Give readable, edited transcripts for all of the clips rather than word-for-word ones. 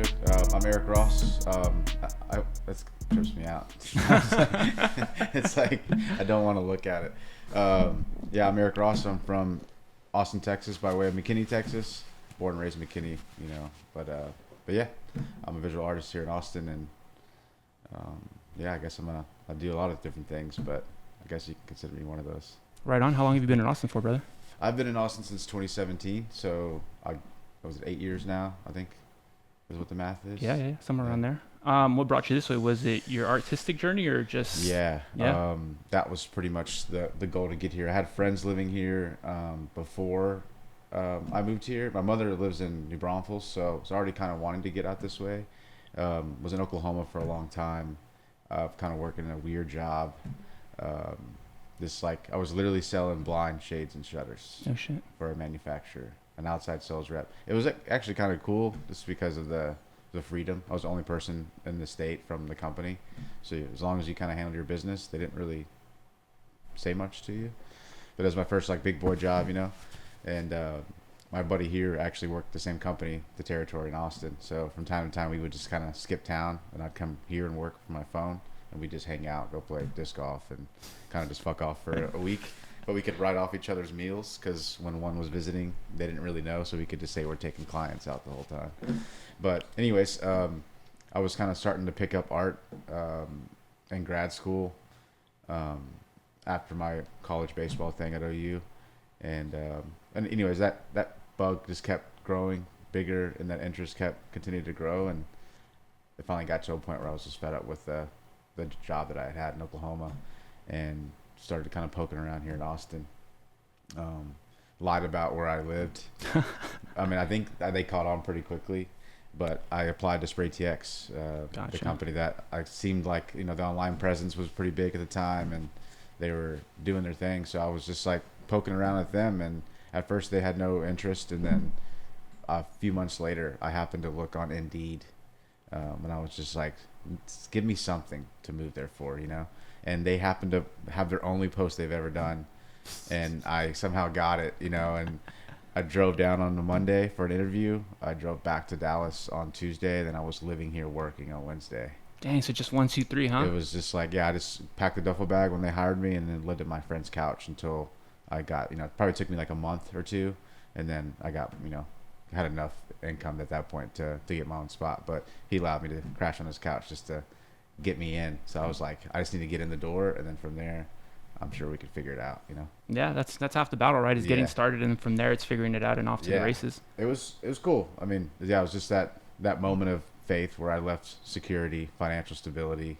good. I'm Erik Ross. That trips me out. It's like I don't want to look at it. Yeah, I'm Erik Ross. I'm from Austin, Texas, by way of McKinney, Texas. Born and raised in McKinney, but yeah, I'm a visual artist here in Austin, and yeah, I guess I do a lot of different things, but I guess you can consider me one of those. Right on. How long have you been in Austin for, brother? I've been in Austin since 2017, so I was it 8 years now, I think, is what the math is. Yeah, somewhere around there. What brought you this way? Was it your artistic journey or just? Yeah. Yeah. That was pretty much the goal to get here. I had friends living here before I moved here. My mother lives in New Braunfels, so I was already kind of wanting to get out this way. Was in Oklahoma for a long time, kind of working in a weird job. I was literally selling blind shades and shutters Oh shit. for a manufacturer, an outside sales rep. It was actually kind of cool just because of the freedom. I was the only person in the state from the company, so as long as you kind of handled your business, they didn't really say much to you. But it was my first like big boy job, and my buddy here actually worked the same company, the territory in Austin. So from time to time, we would just kind of skip town, and I'd come here and work from my phone, and we'd just hang out, go play disc golf, and kind of just fuck off for a week. But we could write off each other's meals because when one was visiting, they didn't really know, so we could just say we're taking clients out the whole time. But anyways, I was kind of starting to pick up art in grad school after my college baseball thing at OU, and anyways, that bug just kept growing bigger, and that interest continued to grow, and it finally got to a point where I was just fed up with the job that I had in Oklahoma, and started kind of poking around here in Austin. Lied about where I lived. I mean, I think that they caught on pretty quickly, but I applied to Spray TX, Gotcha. the company that I seemed like, the online presence was pretty big at the time, and they were doing their thing. So I was just like poking around at them, and at first they had no interest, and then a few months later, I happened to look on Indeed, and I was just like, give me something to move there for, and they happened to have their only post they've ever done, and I somehow got it, and I drove down on the Monday for an interview. I drove back to Dallas on Tuesday, then I was living here working on Wednesday. Dang, so just 1, 2, 3, huh? It was just like, yeah, I just packed a duffel bag when they hired me, and then lived at my friend's couch until I got, it probably took me like a month or two, and then I got, had enough income at that point to get my own spot. But he allowed me to crash on his couch just to get me in. So I was like, I just need to get in the door, and then from there, I'm sure we could figure it out, Yeah, that's half the battle, right? Is getting Yeah. started, and from there it's figuring it out and off to the races. It was cool. I mean, yeah, it was just that moment of faith where I left security, financial stability,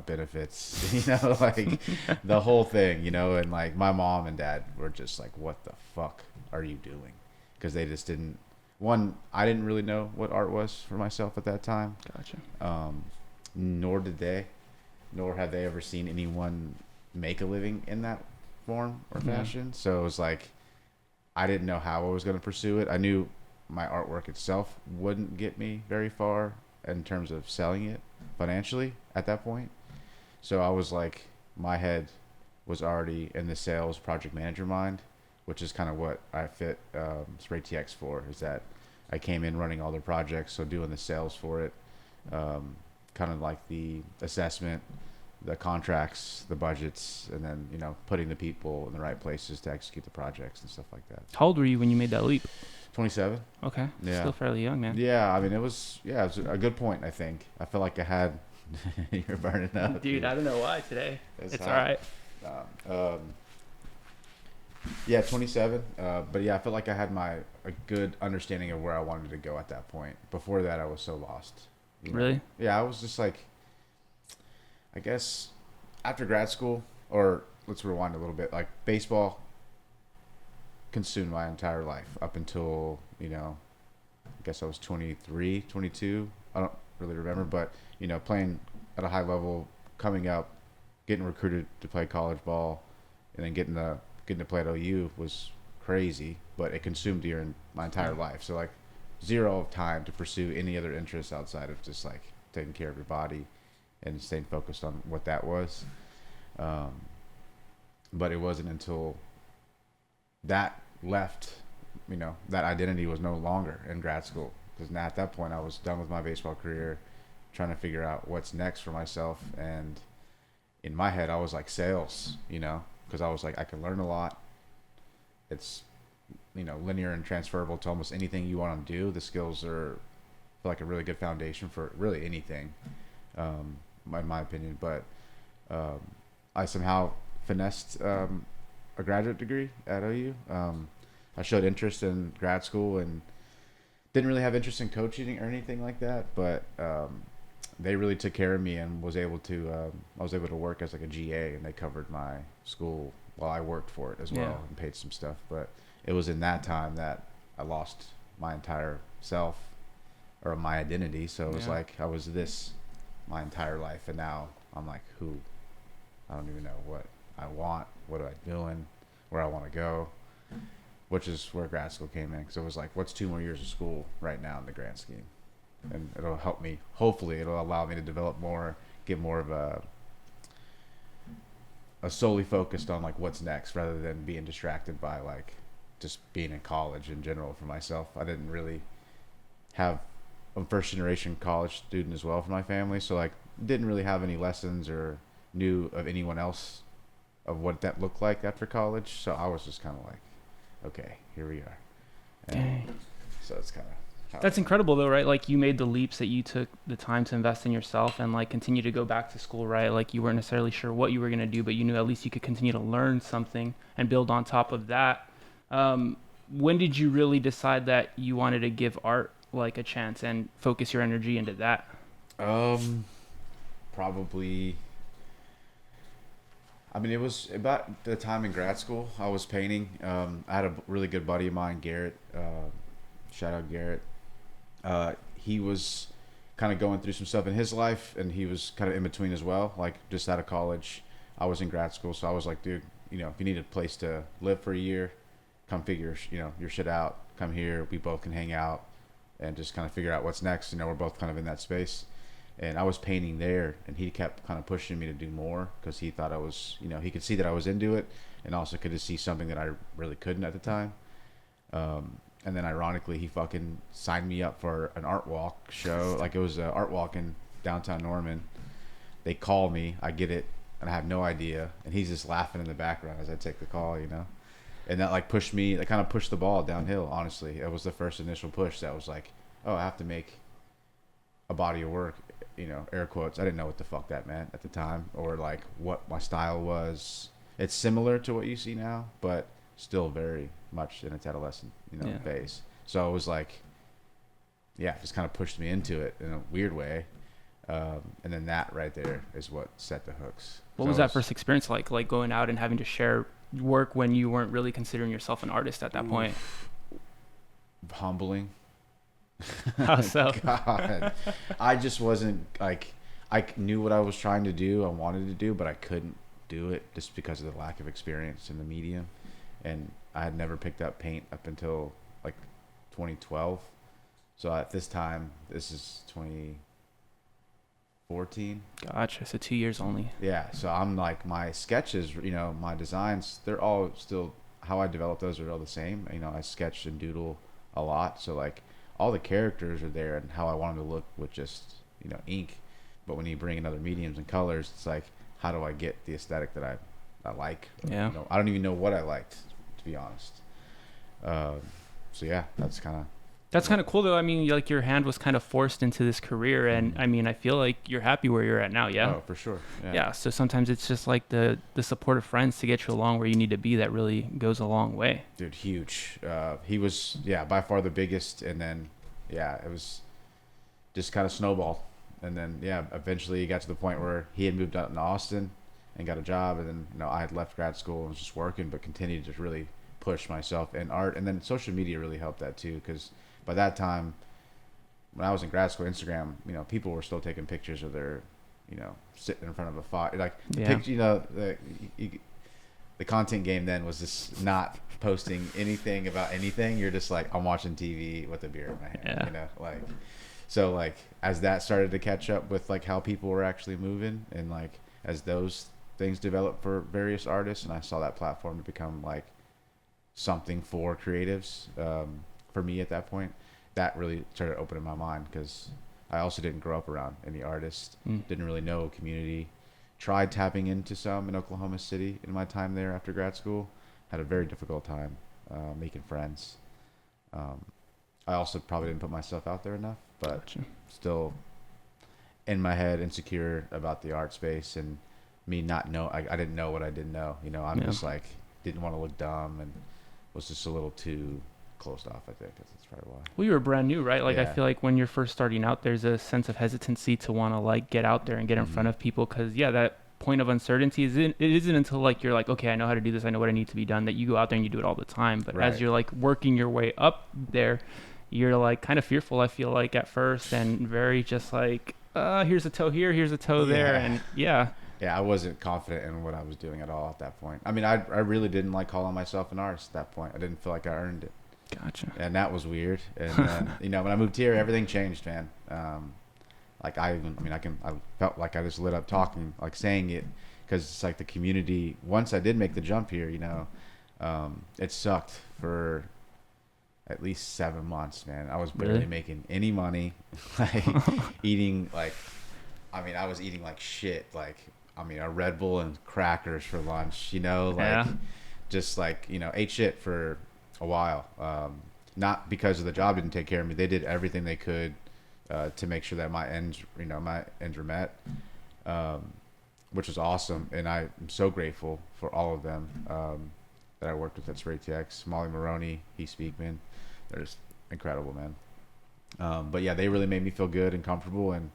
benefits, like the whole thing, and like my mom and dad were just like, what the fuck are you doing? Because they just didn't. One, I didn't really know what art was for myself at that time. Gotcha. Nor have they ever seen anyone make a living in that form or fashion. So it was like, I didn't know how I was going to pursue it. I knew my artwork itself wouldn't get me very far in terms of selling it financially at that point. So I was like, my head was already in the sales project manager mind, which is kind of what I fit Spray TX for, is that I came in running all their projects, so doing the sales for it, kind of like the assessment, the contracts, the budgets, and then, putting the people in the right places to execute the projects and stuff like that. How old were you when you made that leap? 27. Okay. Yeah. Still fairly young, man. Yeah, I mean, it was a good point, I think. I feel like I had... You're burning up. Dude, I don't know why today. It's all hot. right. Yeah, 27. But yeah, I felt like I had a good understanding of where I wanted to go at that point. Before that, I was so lost. Really? Yeah, I was just like, I guess after grad school, or let's rewind a little bit, like baseball consumed my entire life up until, I guess I was 23, 22. I don't really remember, but, playing at a high level, coming up, getting recruited to play college ball, and then getting to play at OU was crazy, but it consumed my entire life. So like zero time to pursue any other interests outside of just like taking care of your body and staying focused on what that was. But it wasn't until that left, that identity was no longer in grad school. because now at that point I was done with my baseball career, trying to figure out what's next for myself. And in my head, I was like sales, you know, because I was like, I can learn a lot. It's, you know, linear and transferable to almost anything you want to do. The skills are like a really good foundation for really anything, in my opinion. But um, I somehow finessed a graduate degree at OU. I showed interest in grad school and didn't really have interest in coaching or anything like that, but they really took care of me and I was able to work as like a GA, and they covered my school while I worked for it as well, Yeah. and paid some stuff. But it was in that time that I lost my entire self or my identity. So it was Yeah. like I was this my entire life, and now I'm like who? I don't even know what I want, what am I doing, where I want to go, which is where grad school came in. Because it was like, what's 2 more years of school right now in the grand scheme? And it'll help me. Hopefully, it'll allow me to develop more, get more of a solely focused on like what's next, rather than being distracted by like just being in college in general. For myself, I didn't really have I'm first generation college student as well for my family, so like didn't really have any lessons or knew of anyone else of what that looked like after college. So I was just kind of like, okay, here we are. And Dang. so it's kind of how That's incredible though, right? Like you made the leaps that you took the time to invest in yourself and like continue to go back to school, right? Like you weren't necessarily sure what you were going to do, but you knew at least you could continue to learn something and build on top of that. When did you really decide that you wanted to give art like a chance and focus your energy into that? probably. I mean, it was about the time in grad school. I was painting. I had a really good buddy of mine, Garrett. Shout out Garrett. He was kind of going through some stuff in his life, and he was kind of in between as well. Like just out of college, I was in grad school, so I was like, dude, you know, if you need a place to live for a year, come figure, you know, your shit out. Come here, we both can hang out, and just kind of figure out what's next. You know, we're both kind of in that space. And I was painting there, and he kept kind of pushing me to do more because he thought I was, you know, he could see that I was into it, and also could see something that I really couldn't at the time. And then ironically, he fucking signed me up for an art walk show. Like it was an art walk in downtown Norman. They call me, I get it, and I have no idea. And he's just laughing in the background as I take the call, you know. And that like pushed me, that kind of pushed the ball downhill. Honestly, it was the first initial push that was like, oh, I have to make a body of work, you know, air quotes. I didn't know what the fuck that meant at the time, or like what my style was. It's similar to what you see now, but still very much in its adolescent, you know, Yeah. phase. So it was like, yeah, just kind of pushed me into it in a weird way. And then that right there is what set the hooks. What So was it that first experience like? Like going out and having to share work when you weren't really considering yourself an artist at that point? humbling. How so? God, I just wasn't like, I knew what I was trying to do, I wanted to do, but I couldn't do it just because of the lack of experience in the medium. And I had never picked up paint up until like 2012. So at this time, this is 2014. Gotcha. So 2 years only. Yeah. So I'm like, my sketches, you know, my designs, they're all still, how I develop those are all the same. You know, I sketch and doodle a lot. So like all the characters are there and how I want them to look with just, you know, ink. But when you bring in other mediums and colors, it's like, how do I get the aesthetic that I like? Yeah. You know, I don't even know what I liked, to be honest. So yeah, that's kind of. That's kind of cool though. I mean, like your hand was kind of forced into this career, and I mean, I feel like you're happy where you're at now. Yeah. Oh, for sure. Yeah. So sometimes it's just like the support of friends to get you along where you need to be that really goes a long way. Dude, huge. He was, yeah, by far the biggest, and then, yeah, it was just kind of snowballed, and then, yeah, eventually he got to the point where he had moved out in Austin and got a job, and then, you know, I had left grad school and was just working, but continued to really push myself in art, and then social media really helped that too, because by that time, when I was in grad school, Instagram, you know, people were still taking pictures of their, you know, sitting in front of a fire, like, Yeah. you know, the content game then was just not posting anything about anything. You're just like, I'm watching TV with a beer in my hand, Yeah. you know, like, so like as that started to catch up with like how people were actually moving, and like as those things developed for various artists, and I saw that platform to become like something for creatives, for me at that point, that really started opening my mind, because I also didn't grow up around any artists, didn't really know community. Tried tapping into some in Oklahoma City in my time there after grad school. Had a very difficult time making friends. Um, I also probably didn't put myself out there enough, but Gotcha. still in my head insecure about the art space, and me not know. I didn't know what I didn't know. You know, I'm Yeah. just like didn't want to look dumb, and was just a little too closed off. I think that's probably why. Well, you were brand new, right? Like, I Yeah. feel like when you're first starting out, there's a sense of hesitancy to want to like get out there and get in front of people, because yeah, that point of uncertainty it isn't until like you're like, okay, I know how to do this, I know what I need to be done, that you go out there and you do it all the time. But as Right. you're like working your way up there, you're like kind of fearful, I feel like, at first, and very just like, here's a toe here, here's a toe there, Yeah. and yeah. Yeah, I wasn't confident in what I was doing at all at that point. I mean, I really didn't like calling myself an artist at that point. I didn't feel like I earned it. Gotcha. And that was weird. And then, you know, when I moved here, everything changed, man. Like I felt like I just lit up talking, like saying it, because it's like the community. Once I did make the jump here, you know, it sucked for at least 7 months, man. I was barely Really? making any money, like eating like, I mean, I was eating like shit, like, I mean, a Red Bull and crackers for lunch, you know, like Yeah. just like, you know, ate shit for a while. Not because of the job didn't take care of me. They did everything they could to make sure that my ends were met, which was awesome. And I'm so grateful for all of them that I worked with at Spray TX. Molly Maroney, Heath Speakman, they're just incredible, man. But yeah, they really made me feel good and comfortable, and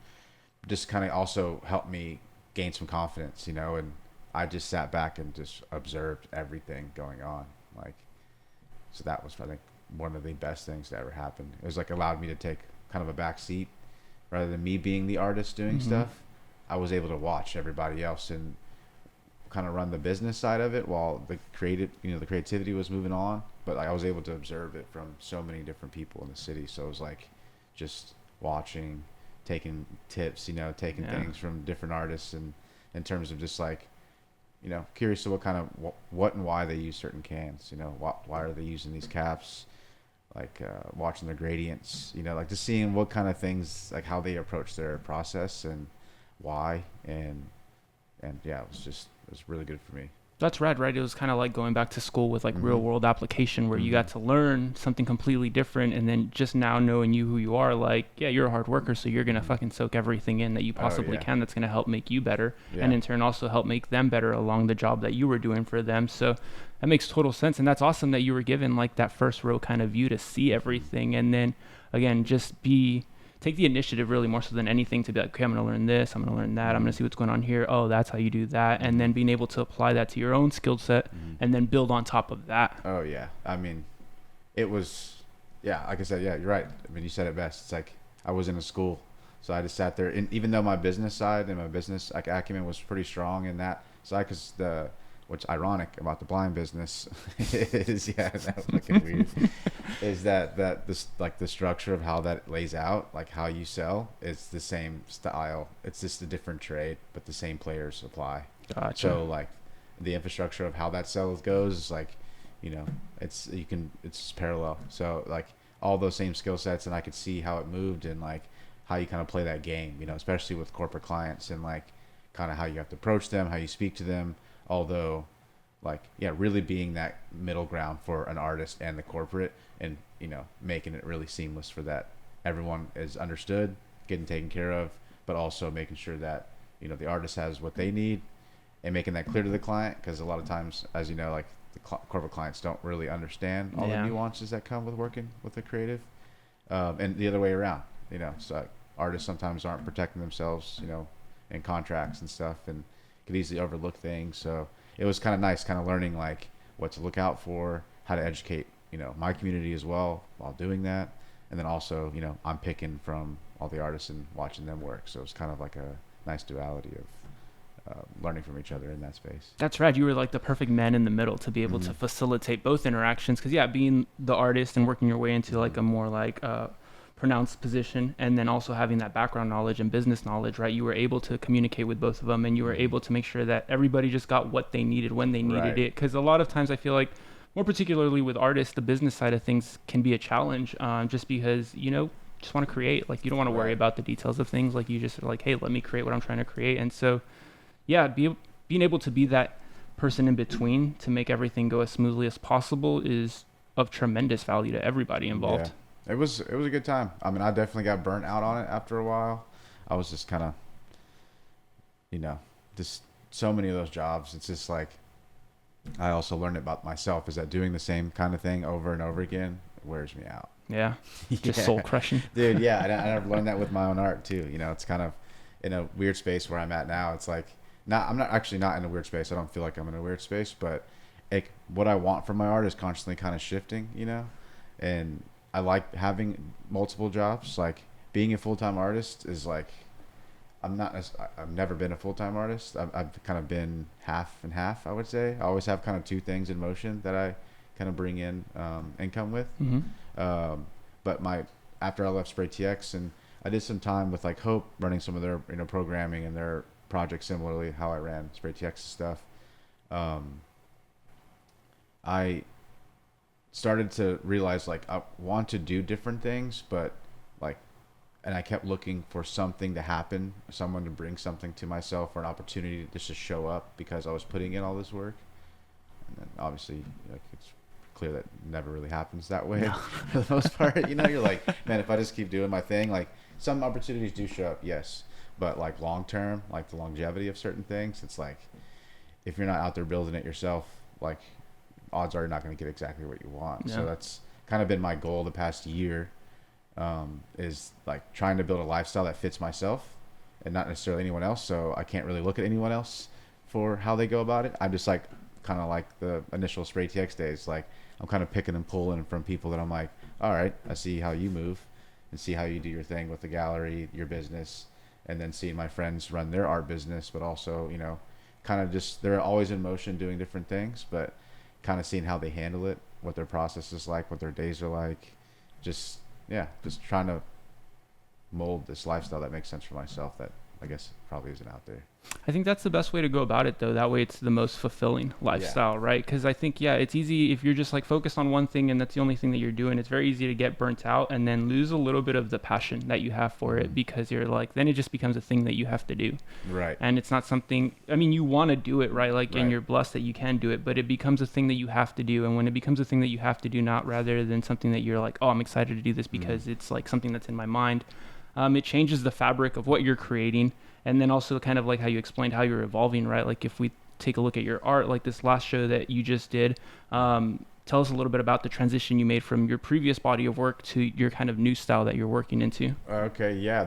just kind of also helped me gain some confidence, you know. And I just sat back and just observed everything going on, like. So that was, I think, one of the best things that ever happened. It was like allowed me to take kind of a back seat rather than me being the artist doing stuff. I was able to watch everybody else and kind of run the business side of it while the creativity was moving on. But I was able to observe it from so many different people in the city. So it was like just watching, taking tips, you know, taking things from different artists, and in terms of just like, you know, curious to what kind of what and why they use certain cans. You know, why are they using these caps? Like watching the gradients. You know, like just seeing what kind of things, like how they approach their process and why. And yeah, it was really good for me. That's rad, right? It was kind of like going back to school with like real world application, where you got to learn something completely different, and then just now knowing you who you are, like, yeah, you're a hard worker, so you're gonna fucking soak everything in that you possibly can. That's gonna help make you better, and in turn also help make them better along the job that you were doing for them. So that makes total sense, and that's awesome that you were given like that first row kind of view to see everything, and then again just take the initiative really more so than anything to be like, okay, I'm going to learn this, I'm going to learn that, I'm going to see what's going on here. Oh, that's how you do that. And then being able to apply that to your own skill set and then build on top of that. Oh yeah. I mean, it was, yeah, like I said, yeah, you're right. I mean, you said it best. It's like I was in a school, so I just sat there, and even though my business side and my business like acumen was pretty strong in that side, because what's ironic about the blind business is, yeah, that's fucking weird, is that this, like the structure of how that lays out, like how you sell, it's the same style. It's just a different trade, but the same players apply. Gotcha. So like the infrastructure of how that sell goes is like, you know, it's parallel. So like all those same skill sets, and I could see how it moved and like how you kind of play that game, you know, especially with corporate clients, and like kind of how you have to approach them, how you speak to them. Although, like, yeah, really being that middle ground for an artist and the corporate, and, you know, making it really seamless for that everyone is understood, getting taken care of, but also making sure that, you know, the artist has what they need, and making that clear to the client, because a lot of times, as you know, like the corporate clients don't really understand all the nuances that come with working with a creative, and the other way around, you know. So like, artists sometimes aren't protecting themselves, you know, in contracts and stuff, and could easily overlook things. So it was kind of nice, kind of learning like what to look out for, how to educate, you know, my community as well while doing that. And then also, you know, I'm picking from all the artists and watching them work. So it's kind of like a nice duality of learning from each other in that space. That's right. You were like the perfect man in the middle to be able to facilitate both interactions. Because yeah, being the artist and working your way into like a more like pronounced position, and then also having that background knowledge and business knowledge, right? You were able to communicate with both of them, and you were able to make sure that everybody just got what they needed when they needed it. Because a lot of times I feel like more particularly with artists, the business side of things can be a challenge, just because just want to create. Like you don't want to worry Right. about the details of things. Like you just are like, hey, let me create what I'm trying to create. And so, yeah, being able to be that person in between to make everything go as smoothly as possible is of tremendous value to everybody Yeah. involved. It was a good time. I mean, I definitely got burnt out on it after a while. I was just kind of, you know, just so many of those jobs. It's just like I also learned about myself is that doing the same kind of thing over and over again wears me out. Yeah, just soul Yeah, crushing. dude. Yeah, and I've learned that with my own art too. It's kind of in a weird space where I'm at now. It's like not. I'm not actually not in a weird space. I don't feel like I'm in a weird space, but what I want from my art is constantly kind of shifting. And I like having multiple jobs. Like being a full time artist is like I'm not. I've never been a full time artist. I've kind of been half and half. I would say I always have kind of two things in motion that I kind of bring in income with. Hmm. Um, but my after I left Spray TX and I did some time with like Hope running some of their programming and their projects similarly how I ran Spray TX stuff. Um, I started to realize like I want to do different things, but like, and I kept looking for something to happen, someone to bring something to myself, or an opportunity just to show up because I was putting in all this work. And then obviously, like, it's clear that never really happens that way No. for the most part. You're like, man, if I just keep doing my thing, like some opportunities do show up, yes, but like long term, like the longevity of certain things, it's like if you're not out there building it yourself, like odds are you're not going to get exactly what you want. Yeah. So that's kind of been my goal the past year, is like trying to build a lifestyle that fits myself and not necessarily anyone else. So I can't really look at anyone else for how they go about it. I'm just like kind of like the initial Spray TX days. Like I'm kind of picking and pulling from people that I'm like, all right, I see how you move and see how you do your thing with the gallery, your business, and then seeing my friends run their art business, but also, kind of just they're always in motion doing different things, but kind of seeing how they handle it, what their process is like, what their days are like, just yeah, just trying to mold this lifestyle that makes sense for myself that I guess probably isn't out there. I think that's the best way to go about it, though. That way it's the most fulfilling Yeah. lifestyle, right? Because I think, yeah, it's easy if you're just like focused on one thing and that's the only thing that you're doing. It's very easy to get burnt out and then lose a little bit of the passion that you have for it Hmm. because you're like, then it just becomes a thing that you have to do. Right. And it's not something, I mean, you want to do it, right? Like, and Right. you're blessed that you can do it, but it becomes a thing that you have to do. And when it becomes a thing that you have to do, not rather than something that you're like, oh, I'm excited to do this Mm. because it's like something that's in my mind, it changes the fabric of what you're creating. And then also kind of like how you explained how you're evolving, right? Like if we take a look at your art, like this last show that you just did, tell us a little bit about the transition you made from your previous body of work to your kind of new style that you're working into. Okay, yeah.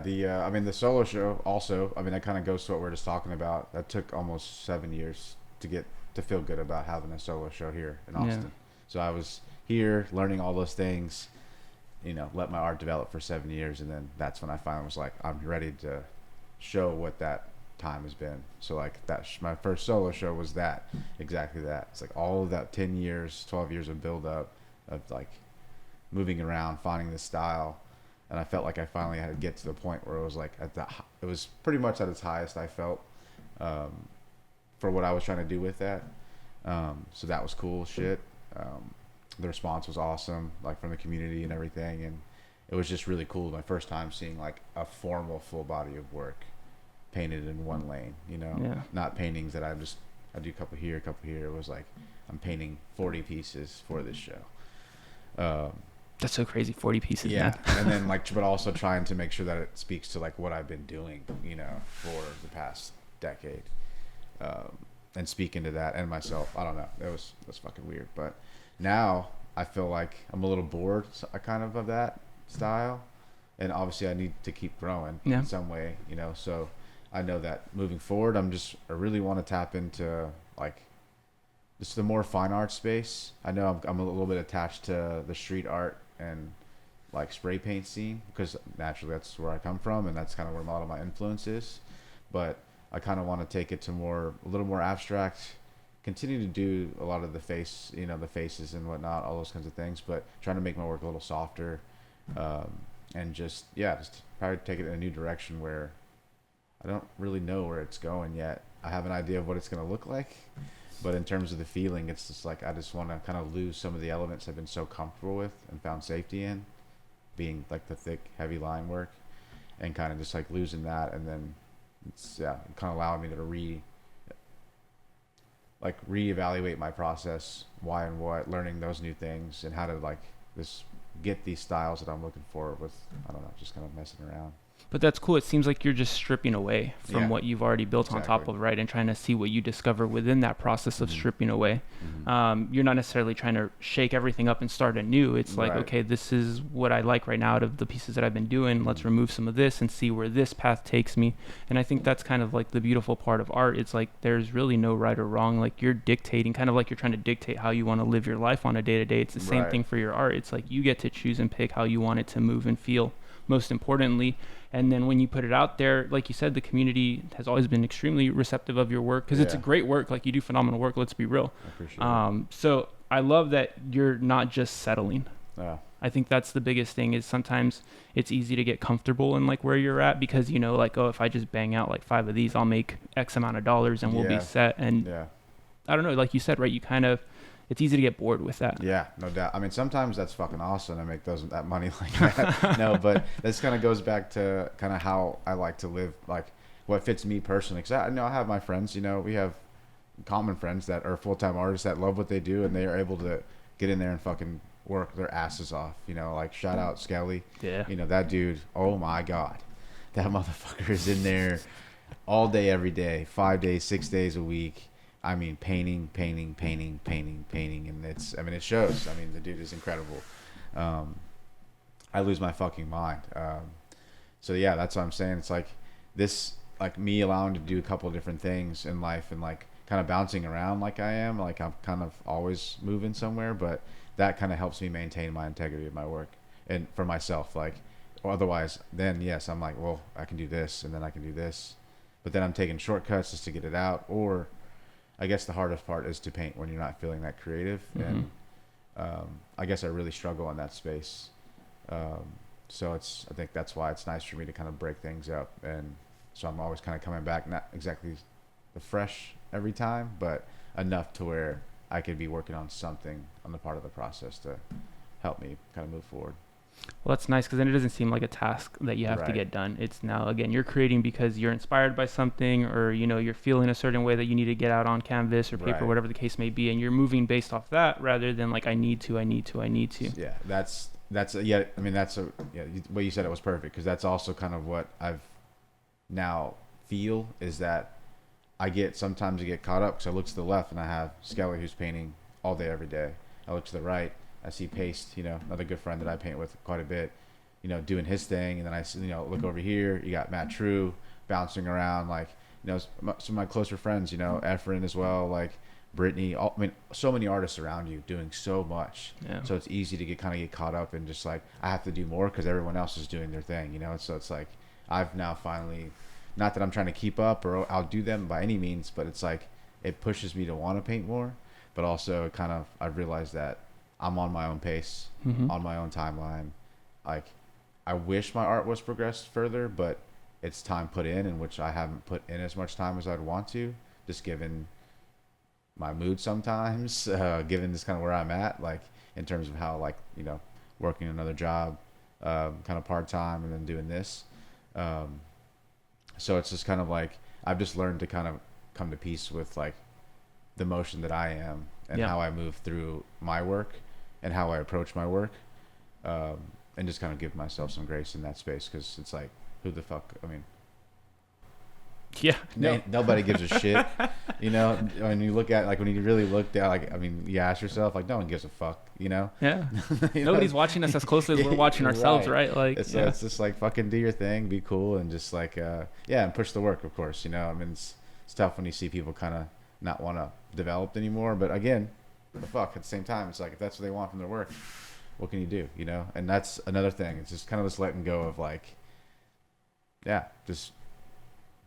I mean, the solo show also. I mean, that kind of goes to what we're just talking about. That took almost 7 years to feel good about having a solo show here in Yeah. Austin. So I was here learning all those things. Let my art develop for 7 years, and then that's when I finally was like, I'm ready to show what that time has been. So like my first solo show was that exactly that. It's like all of that 10 years, 12 years of build up of like moving around, finding the style, and I felt like I finally had to get to the point where it was like it was pretty much at its highest I felt, um, for what I was trying to do with that. So that was cool shit. The response was awesome, like from the community and everything, and it was just really cool. My first time seeing like a formal full body of work painted in one lane. Yeah. Not paintings that I do a couple here, a couple here. It was like I'm painting 40 pieces for this show. Um, That's so crazy. 40 pieces, yeah, man. and then like, but also trying to make sure that it speaks to like what I've been doing, for the past decade, and speaking to that and myself. I don't know. That's fucking weird, but now I feel like I'm a little bored, kind of that style, and obviously I need to keep growing Yeah. in some way, So I know that moving forward, I really want to tap into like just the more fine art space. I know I'm a little bit attached to the street art and like spray paint scene because naturally that's where I come from and that's kind of where a lot of my influence is. But I kind of want to take it to a little more abstract. Continue to do a lot of the the faces and whatnot, all those kinds of things. But trying to make my work a little softer, and just probably take it in a new direction where I don't really know where it's going yet. I have an idea of what it's gonna look like, but in terms of the feeling, it's just like I just want to kind of lose some of the elements I've been so comfortable with and found safety in, being like the thick, heavy line work, and kind of just like losing that, and then it's kind of allowing me to reevaluate my process, why and what, learning those new things, and how to like this get these styles that I'm looking for with, I don't know, just kind of messing around. But that's cool. It seems like you're just stripping away from Yeah, what you've already built on top exactly. of, right? And trying to see what you discover within that process of Mhm. stripping away. Mhm. You're not necessarily trying to shake everything up and start anew. It's like, Right. okay, this is what I like right now out of the pieces that I've been doing. Let's Mhm. remove some of this and see where this path takes me. And I think that's kind of like the beautiful part of art. It's like there's really no right or wrong. Like you're dictating, kind of like you're trying to dictate how you want to live your life on a day to day. It's the same Right. thing for your art. It's like you get to choose and pick how you want it to move and feel, most importantly. And then when you put it out there, like you said, the community has always been extremely receptive of your work because it's a Yeah. great work. Like you do phenomenal work. Let's be real. I appreciate it. So I love that you're not just settling. Yeah. I think that's the biggest thing is sometimes it's easy to get comfortable in like where you're at because, you know, like, oh, if I just bang out like 5 of these, I'll make X amount of dollars and we'll be Yeah. set. And Yeah. I don't know, like you said, right? You kind of, it's easy to get bored with that. Yeah, no doubt. I mean, sometimes that's fucking awesome to make that money like that. No, but this kind of goes back to kind of how I like to live, like what fits me personally. Because I know I have my friends. You know, we have common friends that are full time artists that love what they do, and they are able to get in there and fucking work their asses off. You know, like shout out Skelly. Yeah. You know that dude. Oh my god, that motherfucker is in there all day, every day, 5 days, 6 days a week. I mean, painting, and it shows. I mean, the dude is incredible. I lose my fucking mind. So yeah, that's what I'm saying. It's like this, like me allowing to do a couple of different things in life and like kind of bouncing around like I am. Like I'm kind of always moving somewhere, but that kind of helps me maintain my integrity of my work and for myself. Like, otherwise, then yes, I'm like, well, I can do this and then I can do this, but then I'm taking shortcuts just to get it out, or I guess the hardest part is to paint when you're not feeling that creative. And I guess I really struggle in that space. So I think that's why it's nice for me to kind of break things up. And so I'm always kind of coming back, not exactly the fresh every time, but enough to where I could be working on something on the part of the process to help me kind of move forward. Well, that's nice because then it doesn't seem like a task that you have to Right. get done. It's now, again, you're creating because you're inspired by something or, you know, you're feeling a certain way that you need to get out on canvas or paper, Right. whatever the case may be. And you're moving based off that rather than like, I need to. Yeah, yeah. I mean, what you said, it was perfect, because that's also kind of what I've now feel is that sometimes I get caught up because I look to the left and I have Skelly who's painting all day every day. I look to the right, I see Paste, you know, another good friend that I paint with quite a bit, you know, doing his thing, and then I see, you know, look over here, you got Matt True bouncing around, like, you know, some of my closer friends, you know, Efren as well, like Brittany, I mean, so many artists around you doing so much. Yeah. So it's easy to get caught up in just like, I have to do more because everyone else is doing their thing, you know. So it's like I've now finally, not that I'm trying to keep up or outdo them by any means, but it's like it pushes me to want to paint more, but also kind of I've realized that I'm on my own pace, on my own timeline. Like, I wish my art was progressed further, but it's time put in which I haven't put in as much time as I'd want to, just given my mood sometimes, given this kind of where I'm at, like in terms of how, like, you know, working another job, kind of part time, and then doing this. So it's just kind of like I've just learned to kind of come to peace with like the motion that I am and Yeah. how I move through my work and how I approach my work, and just kind of give myself some grace in that space, because it's like, who the fuck? I mean, Yeah. No. nobody gives a shit, you know. When you look at, like, when you really look down, like, I mean, you ask yourself, like, no one gives a fuck, you know. Yeah. You know? Nobody's watching us as closely as we're watching ourselves, right? Like, It's, yeah. it's just like, fucking do your thing, be cool, and just like, yeah, and push the work, of course, you know. I mean, it's tough when you see people kind of not want to develop anymore, but again, the fuck, at the same time, it's like, if that's what they want from their work, what can you do, you know? And that's another thing. It's just kind of this letting go of, like, yeah, just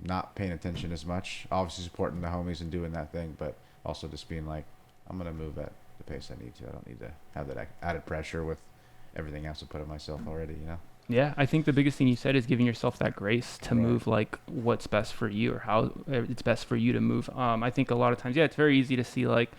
not paying attention as much, obviously supporting the homies and doing that thing, but also just being like, I'm gonna move at the pace I need to. I don't need to have that added pressure with everything else I put on myself already, you know. Yeah, I think the biggest thing you said is giving yourself that grace to Right. move like what's best for you or how it's best for you to move. I think a lot of times, yeah, it's very easy to see like,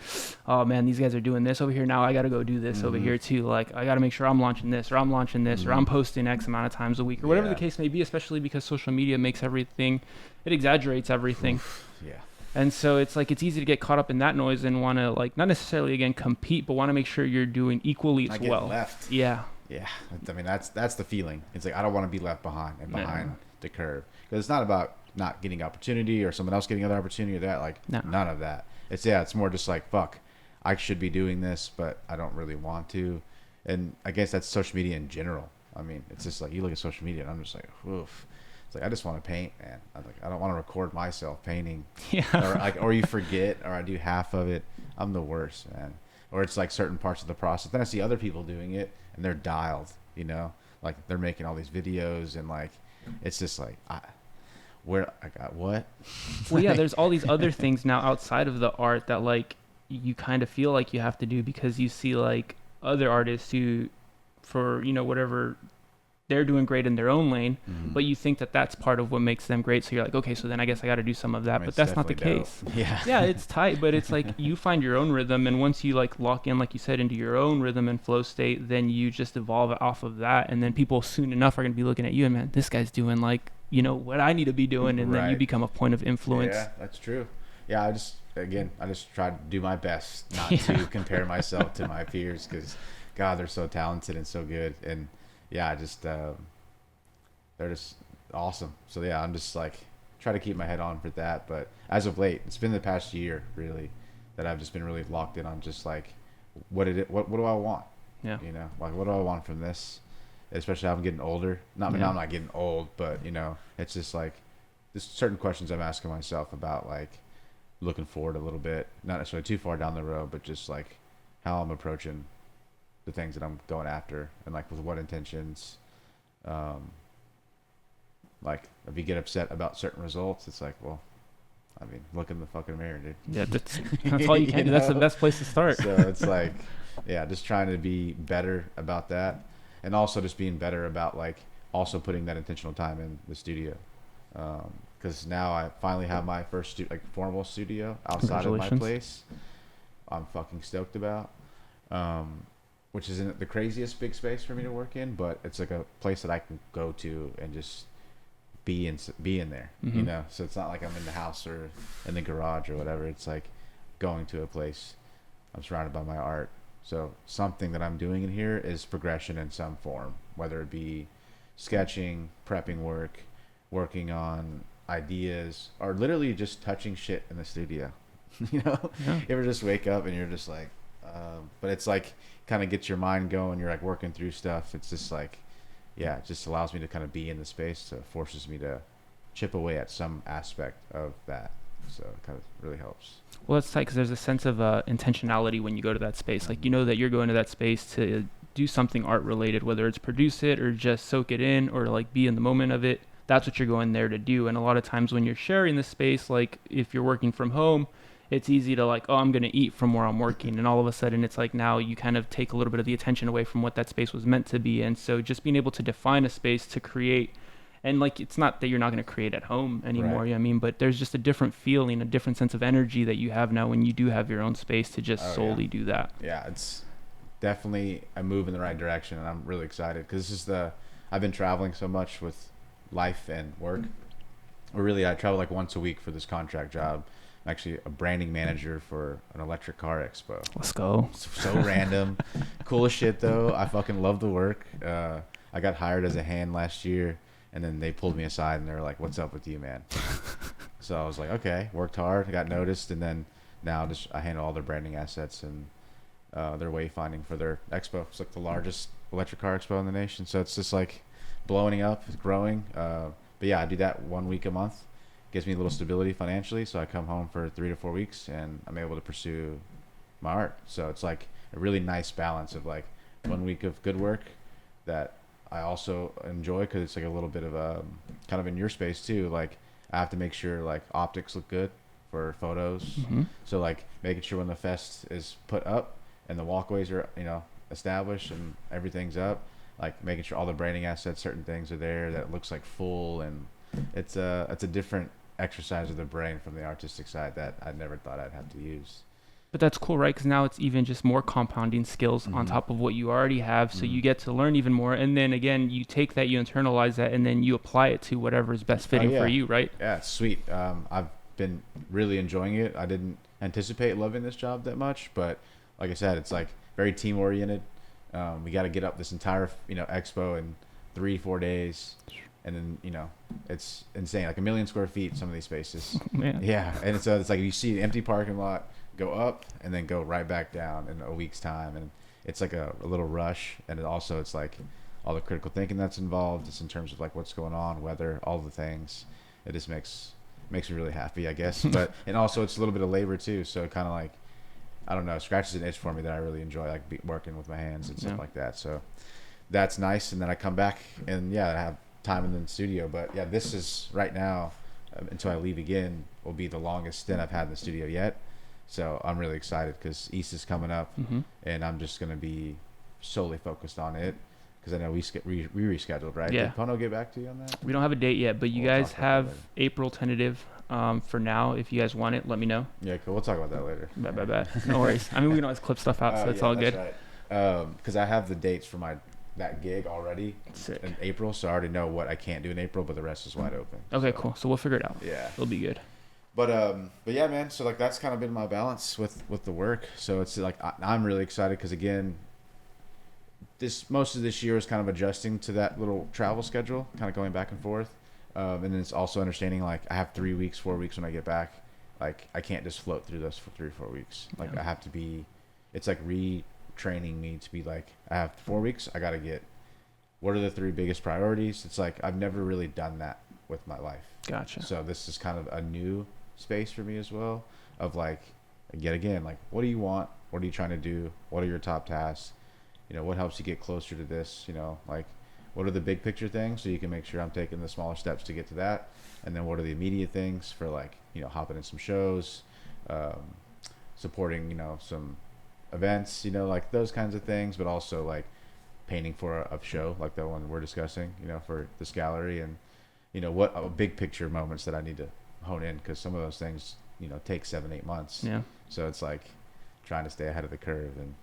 oh man, these guys are doing this over here. Now I got to go do this over Mm-hmm. here too. Like I got to make sure I'm launching this or I'm launching this or Mm-hmm. I'm posting X amount of times a week or whatever the Yeah. case may be, especially because social media makes everything, it exaggerates everything. Oof. Yeah. And so it's like it's easy to get caught up in that noise and want to like not necessarily again compete, but want to make sure you're doing equally Not as getting well. left. Yeah. Yeah, I mean that's the feeling. It's like I don't want to be left behind and No. behind the curve because it's not about not getting opportunity or someone else getting other opportunity or that. Like No. none of that. It's more just like fuck. I should be doing this, but I don't really want to. And I guess that's social media in general. I mean, it's just like you look at social media and I'm just like, oof. It's like I just want to paint, man. I'm like I don't want to record myself painting, Yeah. or you forget, or I do half of it. I'm the worst, man. Or it's like certain parts of the process. Then I see other people doing it, and they're dialed. You know, like they're making all these videos, and like it's just like I got what? Well, yeah, there's all these other things now outside of the art that like you kind of feel like you have to do because you see like other artists who, for whatever, they're doing great in their own lane, Mhm. but you think that that's part of what makes them great. So you're like, okay, so then I guess I got to do some of that, I mean, but it's that's not the definitely case. dope. Yeah. Yeah, it's tight, but it's like you find your own rhythm, and once you like lock in, like you said, into your own rhythm and flow state, then you just evolve off of that, and then people soon enough are gonna be looking at you and man, this guy's doing like what I need to be doing, and then you Right. become a point of influence. Yeah, that's true. Yeah, I just try to do my best not Yeah. to compare myself to my peers because, God, they're so talented and so good, and yeah, I just they're just awesome. So yeah, I'm just like try to keep my head on for that. But as of late, it's been the past year really that I've just been really locked in on just like what do I want? Yeah. Like what do I want from this? Especially as I'm getting older. Not I mean Yeah. I'm not getting old, but it's just like there's certain questions I'm asking myself about like looking forward a little bit, not necessarily too far down the road, but just like how I'm approaching the things that I'm going after and like with what intentions. Like if you get upset about certain results, it's like, well, I mean, look in the fucking mirror, dude. Yeah, that's all you can do. That's the best place to start. So it's like, yeah, just trying to be better about that, and also just being better about like also putting that intentional time in the studio, because now I finally have my first formal studio outside of my Congratulations. place. I'm fucking stoked about, which isn't the craziest big space for me to work in, but it's like a place that I can go to and just be in there, Mhm. so it's not like I'm in the house or in the garage or whatever. It's like going to a place. I'm surrounded by my art, so something that I'm doing in here is progression in some form, whether it be sketching, prepping work, working on ideas, or literally just touching shit in the studio. Yeah. You ever just wake up and you're just like but it's like kind of gets your mind going. You're like working through stuff. It's just like, yeah, it just allows me to kind of be in the space. So it forces me to chip away at some aspect of that. So it kind of really helps. Well, it's tight because there's a sense of intentionality when you go to that space. Like you know that you're going to that space to do something art related, whether it's produce it or just soak it in or like be in the moment of it. That's what you're going there to do. And a lot of times when you're sharing the space, like if you're working from home, it's easy to like, oh, I'm going to eat from where I'm working. And all of a sudden it's like now you kind of take a little bit of the attention away from what that space was meant to be. And so just being able to define a space to create, and like it's not that you're not going to create at home anymore, Right. you know what I mean, but there's just a different feeling, a different sense of energy that you have now when you do have your own space to just Oh, solely yeah. do that. Yeah, it's definitely a move in the right direction, and I'm really excited because this is I've been traveling so much with life and work. Or really, I travel like once a week for this contract job. I'm actually a branding manager for an electric car expo. Let's go. So random, cool as shit though. I fucking love the work. I got hired as a hand last year, and then they pulled me aside and they were like, "What's up with you, man?" So I was like, "Okay." Worked hard, I got noticed, and then now I handle all their branding assets and their wayfinding for their expo. It's like the largest electric car expo in the nation. So it's just like blowing up, it's growing. But yeah, I do that 1 week a month. Gives me a little stability financially, so I come home for 3 to 4 weeks and I'm able to pursue my art. So it's like a really nice balance of like 1 week of good work that I also enjoy because it's like a little bit of kind of in your space too. Like I have to make sure like optics look good for photos. Hmm. So like making sure when the fest is put up and the walkways are established and everything's up, like making sure all the branding assets, certain things are there that looks like full, and it's a different exercise of the brain from the artistic side that I never thought I'd have to use. But that's cool, right? Because now it's even just more compounding skills on Mm-hmm. top of what you already have. So Mm-hmm. you get to learn even more. And then again, you take that, you internalize that, and then you apply it to whatever is best Oh fitting for yeah, you, right? yeah, it's sweet. I've been really enjoying it. I didn't anticipate loving this job that much, but like I said, it's like very team oriented. We got to get up this entire expo in 3-4 days, and then it's insane, like 1 million square feet. Some of these spaces, Man. yeah, and so it's like you see an empty parking lot, go up, and then go right back down in a week's time, and it's like a little rush, and it's like all the critical thinking that's involved, just in terms of like what's going on, weather, all the things. It just makes me really happy, I guess. But and also it's a little bit of labor too, so it kind of like, I don't know, scratches an itch for me that I really enjoy, like working with my hands and stuff Yeah. like that. So that's nice. And then I come back and I have time in the studio. But yeah, this is right now, until I leave again, will be the longest stint I've had in the studio yet. So I'm really excited because East is coming up, Hmm. and I'm just gonna be solely focused on it because I know we rescheduled, right? Yeah. Did Pono get back to you on that? We don't have a date yet, but you We'll guys talk about that have later. April tentative for now. If you guys want it, let me know. Yeah, cool. We'll talk about that later. Bet. No worries. I mean, we can always clip stuff out, so it's Yeah, all that's good. right. Because I have the dates for that gig already Sick. in April, so I already know what I can't do in April, but the rest is wide open. Okay, So, cool. So we'll figure it out. Yeah, It'll be good. but yeah, man. So like that's kind of been my balance with the work. So it's like I'm really excited because again, most of this year is kind of adjusting to that little travel schedule, kind of going back and forth. And then it's also understanding like I have 3 weeks, 4 weeks when I get back. Like I can't just float through those for 3 or 4 weeks. Like Yeah. I have to be. It's like retraining me to be like I have 4 weeks. I got to get. What are the 3 biggest priorities? It's like I've never really done that with my life. Gotcha. So this is kind of a new space for me as well. Of like, yet again, like what do you want? What are you trying to do? What are your top tasks? What helps you get closer to this? Like what are the big picture things so you can make sure I'm taking the smaller steps to get to that, and then what are the immediate things for like hopping in some shows, um, supporting some events, like those kinds of things, but also like painting for a show like the one we're discussing, for this gallery, and what big picture moments that I need to hone in, because some of those things take 7-8 months. Yeah. So it's like trying to stay ahead of the curve and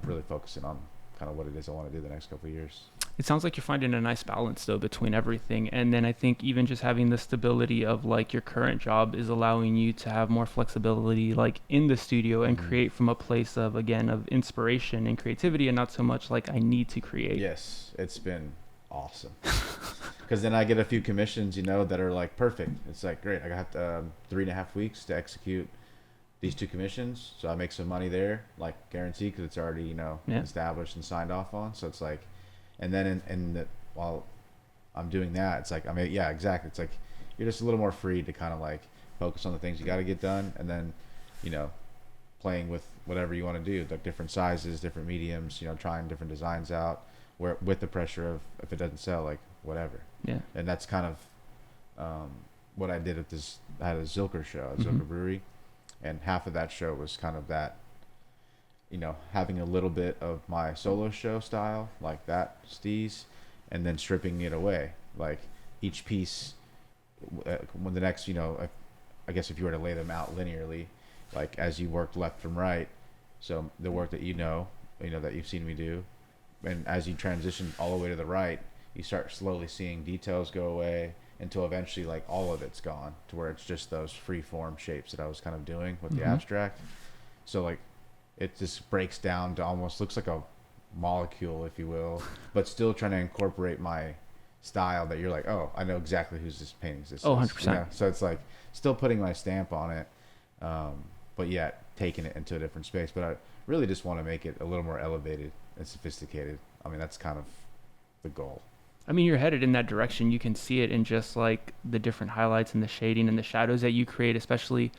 really focusing on kind of what it is I want to do the next couple of years. It sounds like you're finding a nice balance though between everything, and then I think even just having the stability of like your current job is allowing you to have more flexibility like in the studio and Mhm. create from a place of again of inspiration and creativity and not so much like I need to create. Yes, it's been awesome. Because then I get a few commissions, that are like perfect. It's like great. I got 3.5 weeks to execute these 2 commissions, so I make some money there, like guaranteed, because it's already Yeah. established and signed off on. So it's like, and then while I'm doing that, it's like yeah, exactly. It's like you're just a little more free to kind of like focus on the things you got to get done, and then playing with whatever you want to do, like different sizes, different mediums, trying different designs out, where with the pressure of if it doesn't sell, like whatever. Yeah. And that's kind of what I did at this. I had a Zilker show at Mhm. Zilker Brewery, and half of that show was kind of that, having a little bit of my solo show style, like that steez, and then stripping it away. Like each piece, when the next, I guess if you were to lay them out linearly, like as you worked left from right, so the work that that you've seen me do, and as you transition all the way to the right, you start slowly seeing details go away until eventually like all of it's gone to where it's just those free form shapes that I was kind of doing with the Mhm. abstract. So like it just breaks down to almost looks like a molecule, if you will, but still trying to incorporate my style that you're like, oh, I know exactly whose this painting this Oh, is. 100%. So it's like still putting my stamp on it, but yet taking it into a different space. But I really just want to make it a little more elevated and sophisticated. I mean, that's kind of the goal. I mean, you're headed in that direction. You can see it in just like the different highlights and the shading and the shadows that you create, especially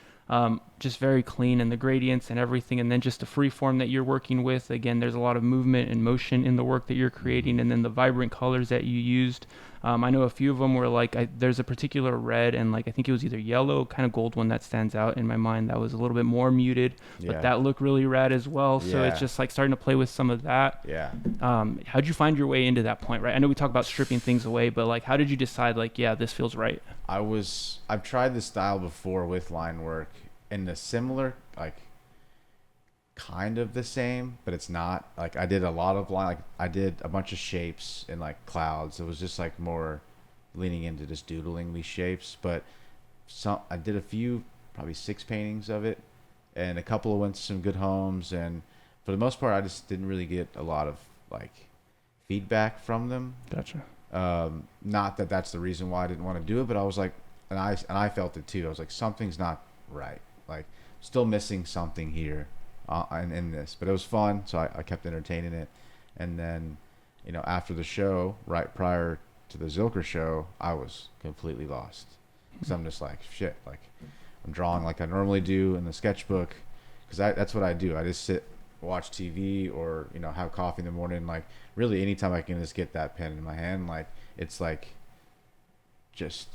just very clean, and the gradients and everything. And then just the free form that you're working with. Again, there's a lot of movement and motion in the work that you're creating, and then the vibrant colors that you used. I know a few of them were like, there's a particular red and like I think it was either yellow, kind of gold one that stands out in my mind that was a little bit more muted, but that looked really rad as well. So it's just like starting to play with some of that. Yeah. How'd you find your way into that point, right? I know we talk about stripping things away, but like how did you decide like, yeah, this feels right? I've tried this style before with line work in a similar, like kind of the same, but it's not. Like I did a lot of line, like I did a bunch of shapes in like clouds. It was just like more leaning into just doodling these shapes, but I did a few, probably 6 paintings of it, and a couple of went to some good homes, and for the most part I just didn't really get a lot of like feedback from them. Gotcha. Not that that's the reason why I didn't want to do it, but I was like, and I felt it too. I was like, something's not right. Like, still missing something here, in this. But it was fun, so I kept entertaining it. And then, after the show, right prior to the Zilker show, I was completely lost. Because I'm just like, shit. Like, I'm drawing like I normally do in the sketchbook. Because that's what I do. I just sit, watch TV, or have coffee in the morning. Like, really anytime I can just get that pen in my hand, like it's like just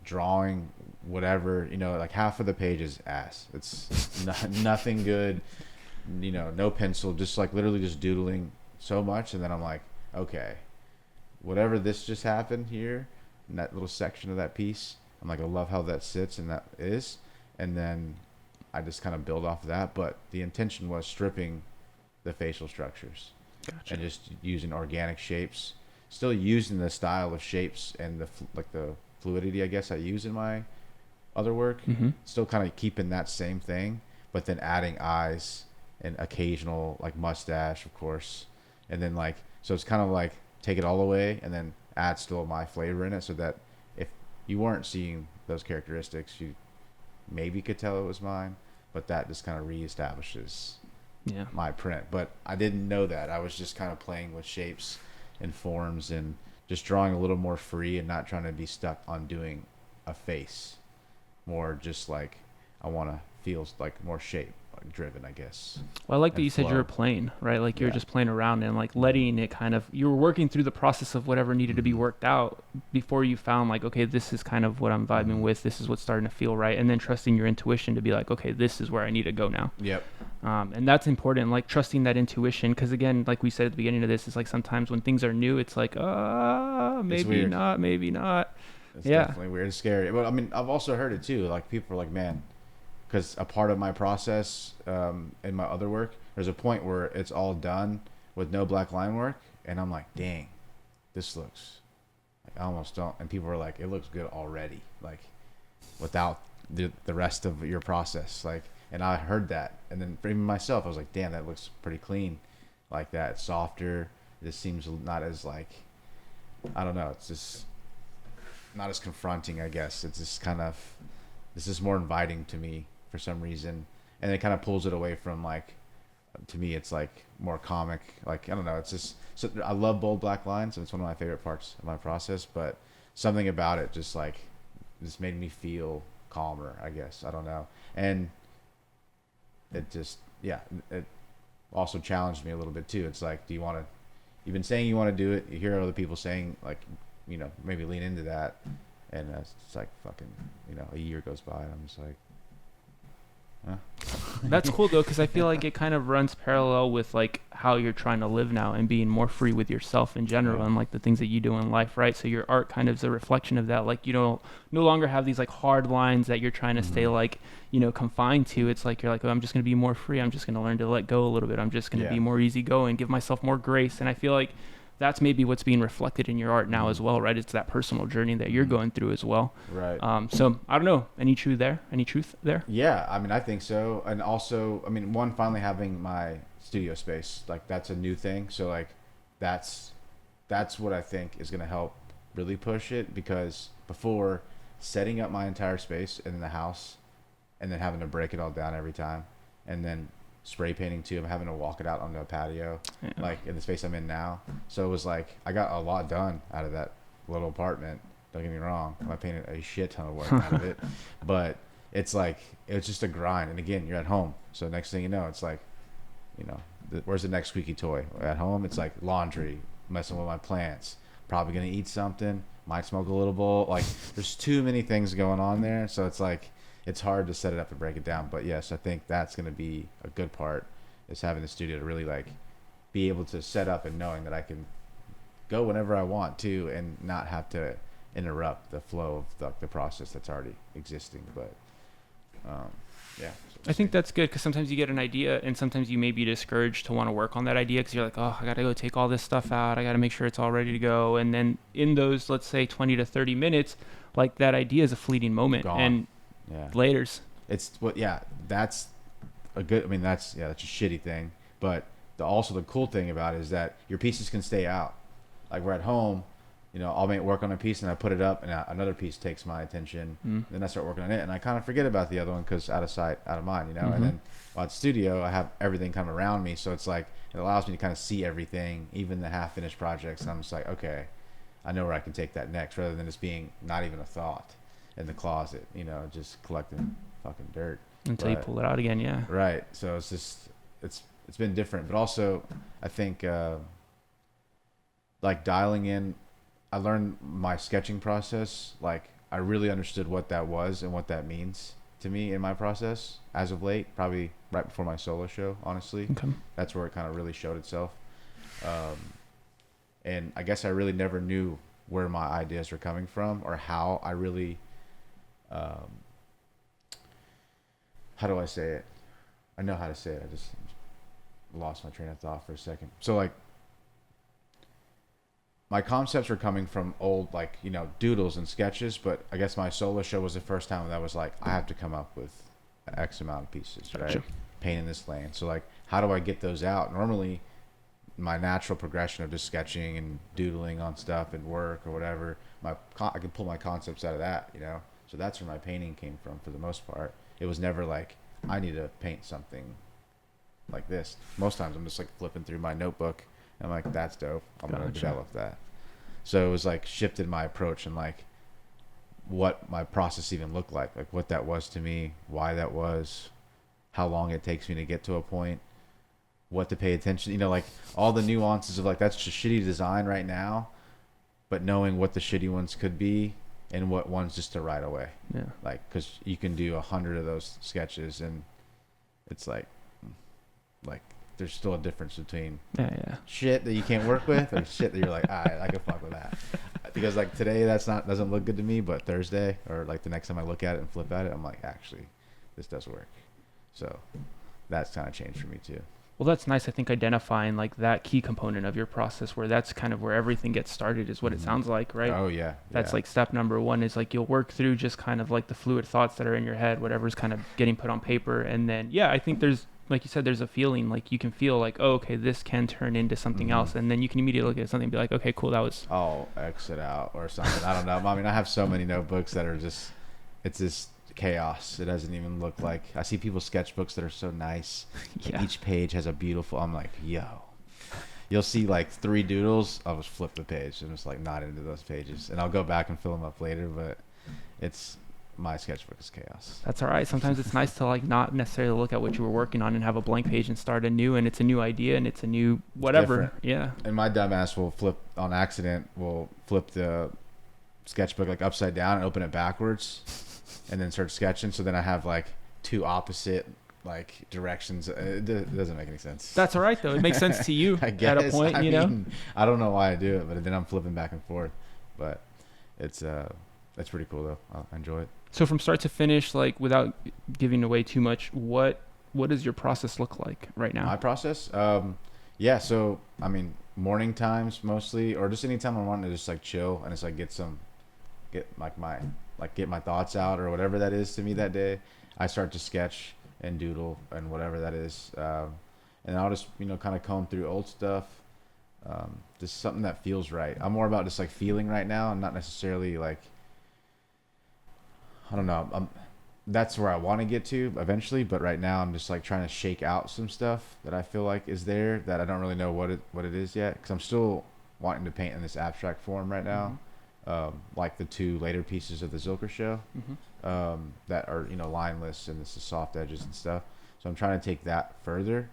drawing whatever, like half of the page is ass. It's nothing good, no pencil, just like literally just doodling so much. And then I'm like, okay, whatever this just happened here in that little section of that piece, I'm like, I love how that sits and that is. And then I just kind of build off of that. But the intention was stripping the facial structures. Gotcha. And just using organic shapes, still using the style of shapes and the fluidity, I guess, I use in my other work. Mm-hmm. Still kind of keeping that same thing, but then adding eyes and occasional like mustache, of course, and then like, so it's kind of like take it all away and then add still my flavor in it, so that if you weren't seeing those characteristics, you maybe could tell it was mine, but that just kind of reestablishes my print. But I didn't know that. I was just kind of playing with shapes and forms and just drawing a little more free and not trying to be stuck on doing a face. More just like I want to feel like more shape driven, I guess. Well, I like that you said you were playing, right? Like you were just playing around and like letting it kind of, you were working through the process of whatever needed to be worked out before you found like, okay, this is kind of what I'm vibing with. This is what's starting to feel right. And then trusting your intuition to be like, okay, this is where I need to go now. Yep. And that's important, like trusting that intuition. Because again, like we said at the beginning of this, it's like sometimes when things are new, it's like, maybe not, maybe not. It's definitely weird. It's scary. But I mean, I've also heard it too. Like people are like, man, because a part of my process in my other work, there's a point where it's all done with no black line work, and I'm like, dang, this looks, like, I almost don't. And people are like, it looks good already, like without the rest of your process. Like, and I heard that, and then for even myself, I was like, damn, that looks pretty clean, like that. It's softer. This seems not as like, I don't know. It's just not as confronting, I guess. It's just kind of, this is more inviting to me for some reason, and it kind of pulls it away from like, to me it's like more comic, like I don't know, it's just, so I love bold black lines and it's one of my favorite parts of my process, but something about it just like just made me feel calmer, I guess. I don't know. And it just, it also challenged me a little bit too. It's like, do you want to, you've been saying you want to do it, you hear other people saying like, maybe lean into that, and it's like fucking, a year goes by and I'm just like, huh? That's cool though, because I feel like it kind of runs parallel with like how you're trying to live now and being more free with yourself in general, and like the things that you do in life, right? So your art kind of is a reflection of that. Like you don't no longer have these like hard lines that you're trying to stay like confined to. It's like you're like, oh, I'm just gonna be more free. I'm just gonna learn to let go a little bit. I'm just gonna be more easygoing, give myself more grace. And I feel like that's maybe what's being reflected in your art now as well, right? It's that personal journey that you're going through as well. Right. So I don't know, any truth there? Yeah, I mean, I think so. And also, I mean, one, finally having my studio space, like that's a new thing. So like that's what I think is going to help really push it, because before, setting up my entire space in the house and then having to break it all down every time, and then spray painting too, I'm having to walk it out onto a patio, like in the space I'm in now. So it was like I got a lot done out of that little apartment, don't get me wrong. I painted a shit ton of work out of it, but it's like it was just a grind. And again, you're at home, so next thing you know, it's like, where's the next squeaky toy? At home, it's like laundry, messing with my plants, probably gonna eat something, might smoke a little bowl. Like there's too many things going on there, so it's like it's hard to set it up and break it down. But yes, I think that's gonna be a good part, is having the studio to really like be able to set up and knowing that I can go whenever I want to and not have to interrupt the flow of the process that's already existing. But yeah, so I think that's good, because sometimes you get an idea and sometimes you may be discouraged to want to work on that idea because you're like, oh, I got to go take all this stuff out. I got to make sure it's all ready to go. And then in those, let's say 20 to 30 minutes, like that idea is a fleeting moment. Gone. And yeah, laters. it's what, yeah, that's a good, I mean, that's a shitty thing. But also the cool thing about it is that your pieces can stay out. Like we're at home, you know, I'll work on a piece and I put it up and another piece takes my attention. Then I start working on it and I kind of forget about the other one because out of sight, out of mind, you know. And then while at studio, I have everything kind of around me, so it's like it allows me to kind of see everything, even the half-finished projects. And I'm just like, okay, I know where I can take that next, rather than just being not even a thought in the closet, you know, just collecting fucking dirt Until you pull it out again, yeah. Right. So it's just it's been different, but also I think like dialing in, I learned my sketching process. Like I really understood what that was and what that means to me in my process as of late, probably right before my solo show, honestly. Okay. That's where it kind of really showed itself. And I guess I really never knew where my ideas were coming from or how I really, how do I say it? I know how to say it. I just lost my train of thought for a second. So like, my concepts were coming from old, like, you know, doodles and sketches, but I guess my solo show was the first time that was like, I have to come up with X amount of pieces, Gotcha. right? Paint in this lane. So like, how do I get those out? Normally, my natural progression of just sketching and doodling on stuff and work or whatever, I can pull my concepts out of that, you know? So that's where my painting came from for the most part. It was never like, I need to paint something like this. Most times I'm just like flipping through my notebook and I'm like, that's dope. I'm going to develop that. So it was like shifted my approach and like what my process even looked like what that was to me, why that was, how long it takes me to get to a point, what to pay attention, you know, like all the nuances of like, that's just shitty design right now, but knowing what the shitty ones could be and what ones just to right away. Yeah. Like, cause you can do 100 of those sketches and it's like there's still a difference between shit that you can't work with or shit that you're like, all right, I can fuck with that. Because like today doesn't look good to me, but Thursday or like the next time I look at it and flip at it, I'm like, actually, this does work. So that's kind of changed for me too. Well, that's nice. I think identifying like that key component of your process where that's kind of where everything gets started is what it sounds like, right? Oh yeah. That's like step number one is like you'll work through just kind of like the fluid thoughts that are in your head, whatever's kind of getting put on paper. And then, I think there's, like you said, there's a feeling like you can feel like, oh, okay, this can turn into something else. And then you can immediately look at something and be like, okay, cool. That was. I'll exit out or something. I don't know. I mean, I have so many notebooks that are it's just chaos. It doesn't even look like, I see people's sketchbooks that are so nice. Yeah. Each page has a beautiful, I'm like, yo, you'll see like 3 doodles. I'll just flip the page and just like not into those pages. And I'll go back and fill them up later, but my sketchbook is chaos. That's all right. Sometimes it's nice to like not necessarily look at what you were working on and have a blank page and start anew, and it's a new idea and it's a new whatever. Different. Yeah. And my dumbass will flip on accident. Will flip the sketchbook like upside down and open it backwards, and then start sketching. So then I have like 2 opposite like directions. It doesn't make any sense. That's all right though. It makes sense to you I guess. at a point. I know. mean, I don't know why I do it, but then I'm flipping back and forth. But it's pretty cool though. I enjoy it. So from start to finish, like without giving away too much, what does your process look like right now? My process? Yeah, so I mean morning times mostly, or just anytime I want to just like chill and just like get my thoughts out or whatever that is to me that day. I start to sketch and doodle and whatever that is. And I'll just, you know, kind of comb through old stuff. Just something that feels right. I'm more about just like feeling right now and not necessarily like, I don't know. That's where I want to get to eventually, but right now I'm just like trying to shake out some stuff that I feel like is there that I don't really know what it is yet, because I'm still wanting to paint in this abstract form right now, like the 2 later pieces of the Zilker show, that are, you know, lineless and this is soft edges and stuff. So I'm trying to take that further,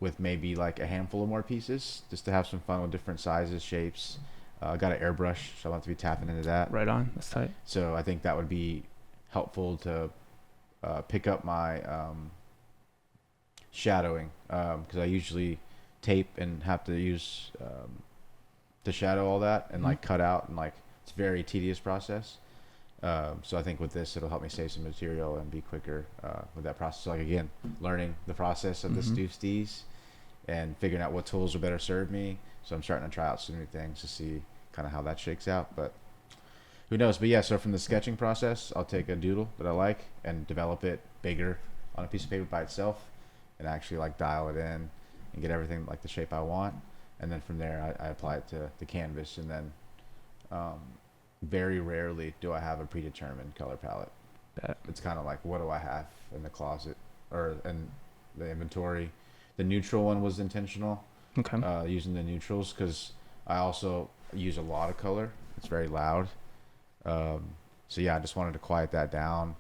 with maybe like a handful of more pieces, just to have some fun with different sizes, shapes. I got an airbrush, so I'll have to be tapping into that. Right on. That's tight. So I think that would be helpful to pick up my shadowing, because I usually tape and have to use to shadow all that and like cut out, and like it's a very tedious process. So I think with this, it'll help me save some material and be quicker with that process. So like again, learning the process of the stees and figuring out what tools will better serve me. So I'm starting to try out some new things to see kind of how that shakes out. But who knows? But yeah, so from the sketching process, I'll take a doodle that I like and develop it bigger on a piece of paper by itself, and actually like dial it in and get everything like the shape I want. And then from there, I apply it to the canvas, and then very rarely do I have a predetermined color palette. It's kind of like, what do I have in the closet or in the inventory? The neutral one was intentional. Okay. Using the neutrals, because I also use a lot of color. It's very loud. So yeah, I just wanted to quiet that down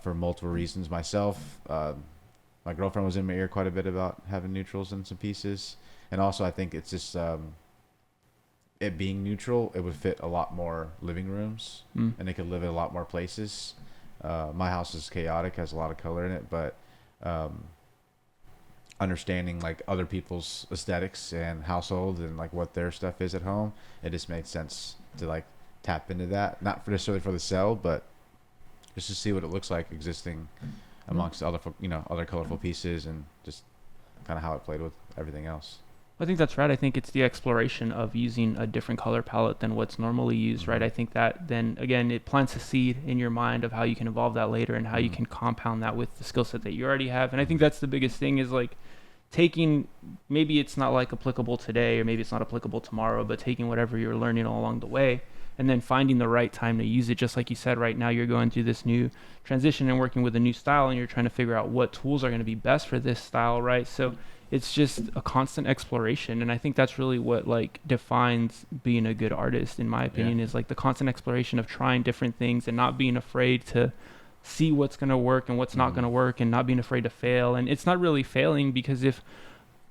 for multiple reasons. Myself, my girlfriend was in my ear quite a bit about having neutrals in some pieces, and also I think it's just it being neutral, it would fit a lot more living rooms, and it could live in a lot more places. My house is chaotic, has a lot of color in it, but understanding like other people's aesthetics and household and like what their stuff is at home, it just made sense to like tap into that, not for necessarily for the sell, but just to see what it looks like existing amongst other other colorful pieces, and just kind of how it played with everything else. I think that's right. I think it's the exploration of using a different color palette than what's normally used, right? I think that then, again, it plants a seed in your mind of how you can evolve that later and how you can compound that with the skill set that you already have. And I think that's the biggest thing is like taking, maybe it's not like applicable today or maybe it's not applicable tomorrow, but taking whatever you're learning all along the way and then finding the right time to use it. Just like you said, right now you're going through this new transition and working with a new style, and you're trying to figure out what tools are going to be best for this style, right? So it's just a constant exploration, and I think that's really what like defines being a good artist, in my opinion, is like the constant exploration of trying different things and not being afraid to see what's going to work and what's not going to work, and not being afraid to fail. And it's not really failing, because if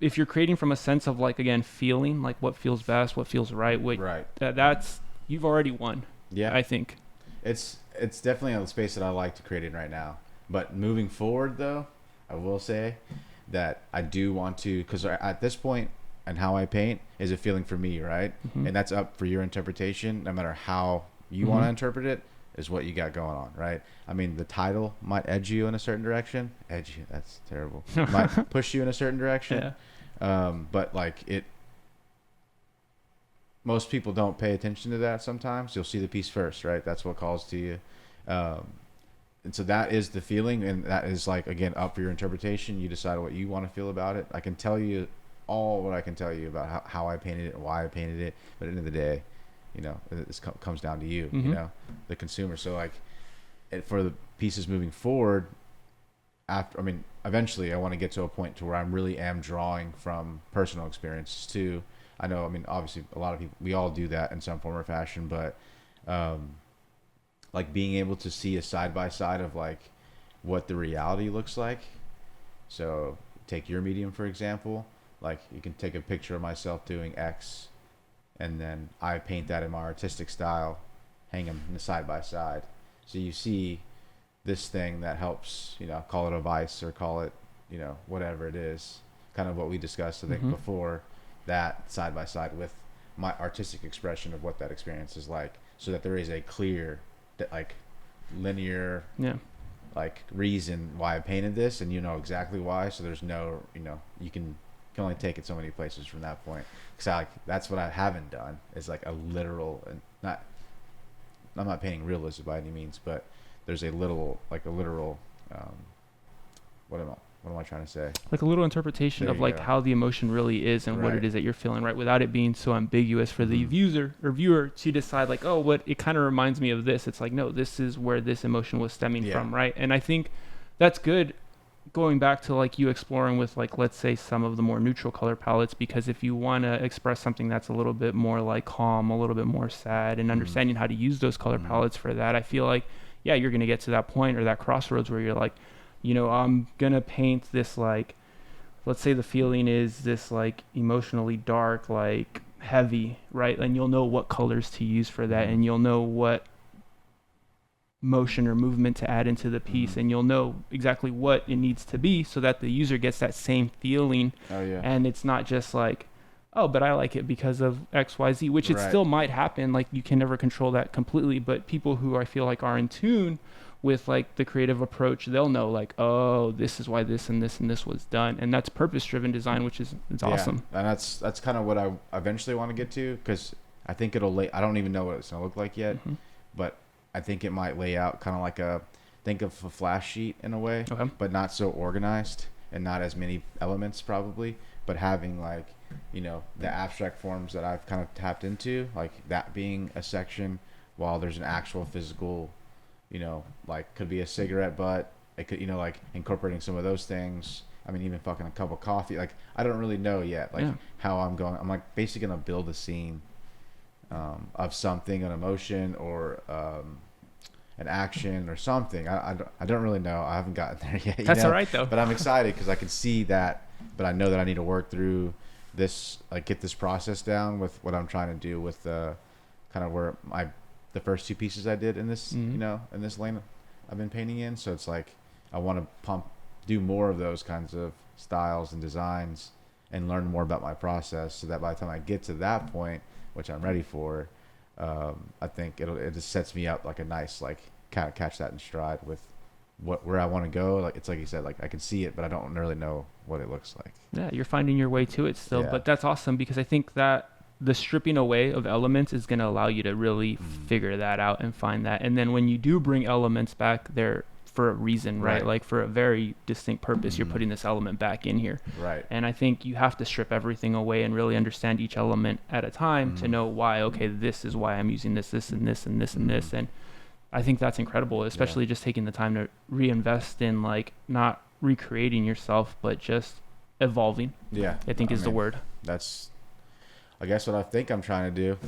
you're creating from a sense of like, again, feeling like what feels best, what feels right, that's you've already won. Yeah, I think it's definitely a space that I like to create in right now. But moving forward, though, I will say that I do want to, because at this point and how I paint is a feeling for me, right? And that's up for your interpretation. No matter how you want to interpret it is what you got going on, right? I mean, the title might edge you in a certain direction. Edge you, that's terrible. Might push you in a certain direction. But like most people don't pay attention to that sometimes. You'll see the piece first, right? That's what calls to you. And so that is the feeling, and that is like, again, up for your interpretation. You decide what you want to feel about it. I can tell you all what I can tell you about how I painted it and why I painted it, but at the end of the day, this comes down to you, the consumer. So like, for the pieces moving forward, eventually I want to get to a point to where I really am drawing from personal experiences too. I know, obviously a lot of people, we all do that in some form or fashion, but like being able to see a side by side of like what the reality looks like. So take your medium, for example, like you can take a picture of myself doing X, and then I paint that in my artistic style, hang them side by side. So you see this thing that helps, call it a vice or call it, whatever it is, kind of what we discussed, I think, before, that side by side with my artistic expression of what that experience is like, so that there is a clear, like, linear, like, reason why I painted this, and you know exactly why. So there's no, you can only take it so many places from that point. Because that's what I haven't done, is like a literal, and I'm not painting realism by any means, but there's a literal, what am I trying to say? Like a little interpretation of like how the emotion really is and what it is that you're feeling, right? Without it being so ambiguous for the user or viewer to decide like, oh, what it kind of reminds me of this. It's like, no, this is where this emotion was stemming from, right? And I think that's good, going back to like you exploring with like, let's say, some of the more neutral color palettes, because if you want to express something that's a little bit more like calm, a little bit more sad, and understanding how to use those color palettes for that, I feel like, you're going to get to that point or that crossroads where you're like, I'm going to paint this like let's say the feeling is this like emotionally dark, like heavy, right? And you'll know what colors to use for that, and you'll know what motion or movement to add into the piece, and you'll know exactly what it needs to be so that the user gets that same feeling. Oh yeah. And it's not just like, oh, but I like it because of XYZ, which it still might happen. Like you can never control that completely, but people who I feel like are in tune with like the creative approach, they'll know like, oh, this is why this and this and this was done. And that's purpose-driven design, which is awesome. And that's kind of what I eventually want to get to, because I think I don't even know what it's gonna look like yet, but I think it might lay out kind of like think of a flash sheet in a way, but not so organized and not as many elements probably, but having like, you know, the abstract forms that I've kind of tapped into, like that being a section, while there's an actual physical, you know, like could be a cigarette butt. It could, you know, like incorporating some of those things. I mean, even fucking a cup of coffee. Like, I don't really know yet, like how I'm going. I'm like basically gonna build a scene of something, an emotion or an action or something. I don't really know. I haven't gotten there yet. That's all right though. But I'm excited because I can see that. But I know that I need to work through this, like get this process down with what I'm trying to do with kind of where the first two pieces I did in this, you know, in this lane I've been painting in. So it's like I want to do more of those kinds of styles and designs and learn more about my process, so that by the time I get to that point, which I'm ready for, I think it just sets me up like a nice, like kind of catch that in stride with where I want to go. Like it's like you said, like I can see it, but I don't really know what it looks like. Yeah, you're finding your way to it still, but that's awesome, because I think that the stripping away of elements is going to allow you to really figure that out and find that. And then when you do bring elements back, they're for a reason, right? Like for a very distinct purpose, you're putting this element back in here. Right. And I think you have to strip everything away and really understand each element at a time to know why, okay, this is why I'm using this and this and this and this. And I think that's incredible, especially just taking the time to reinvest in like not recreating yourself, but just evolving. Yeah. I think is the word. That's, I guess, what I think I'm trying to do.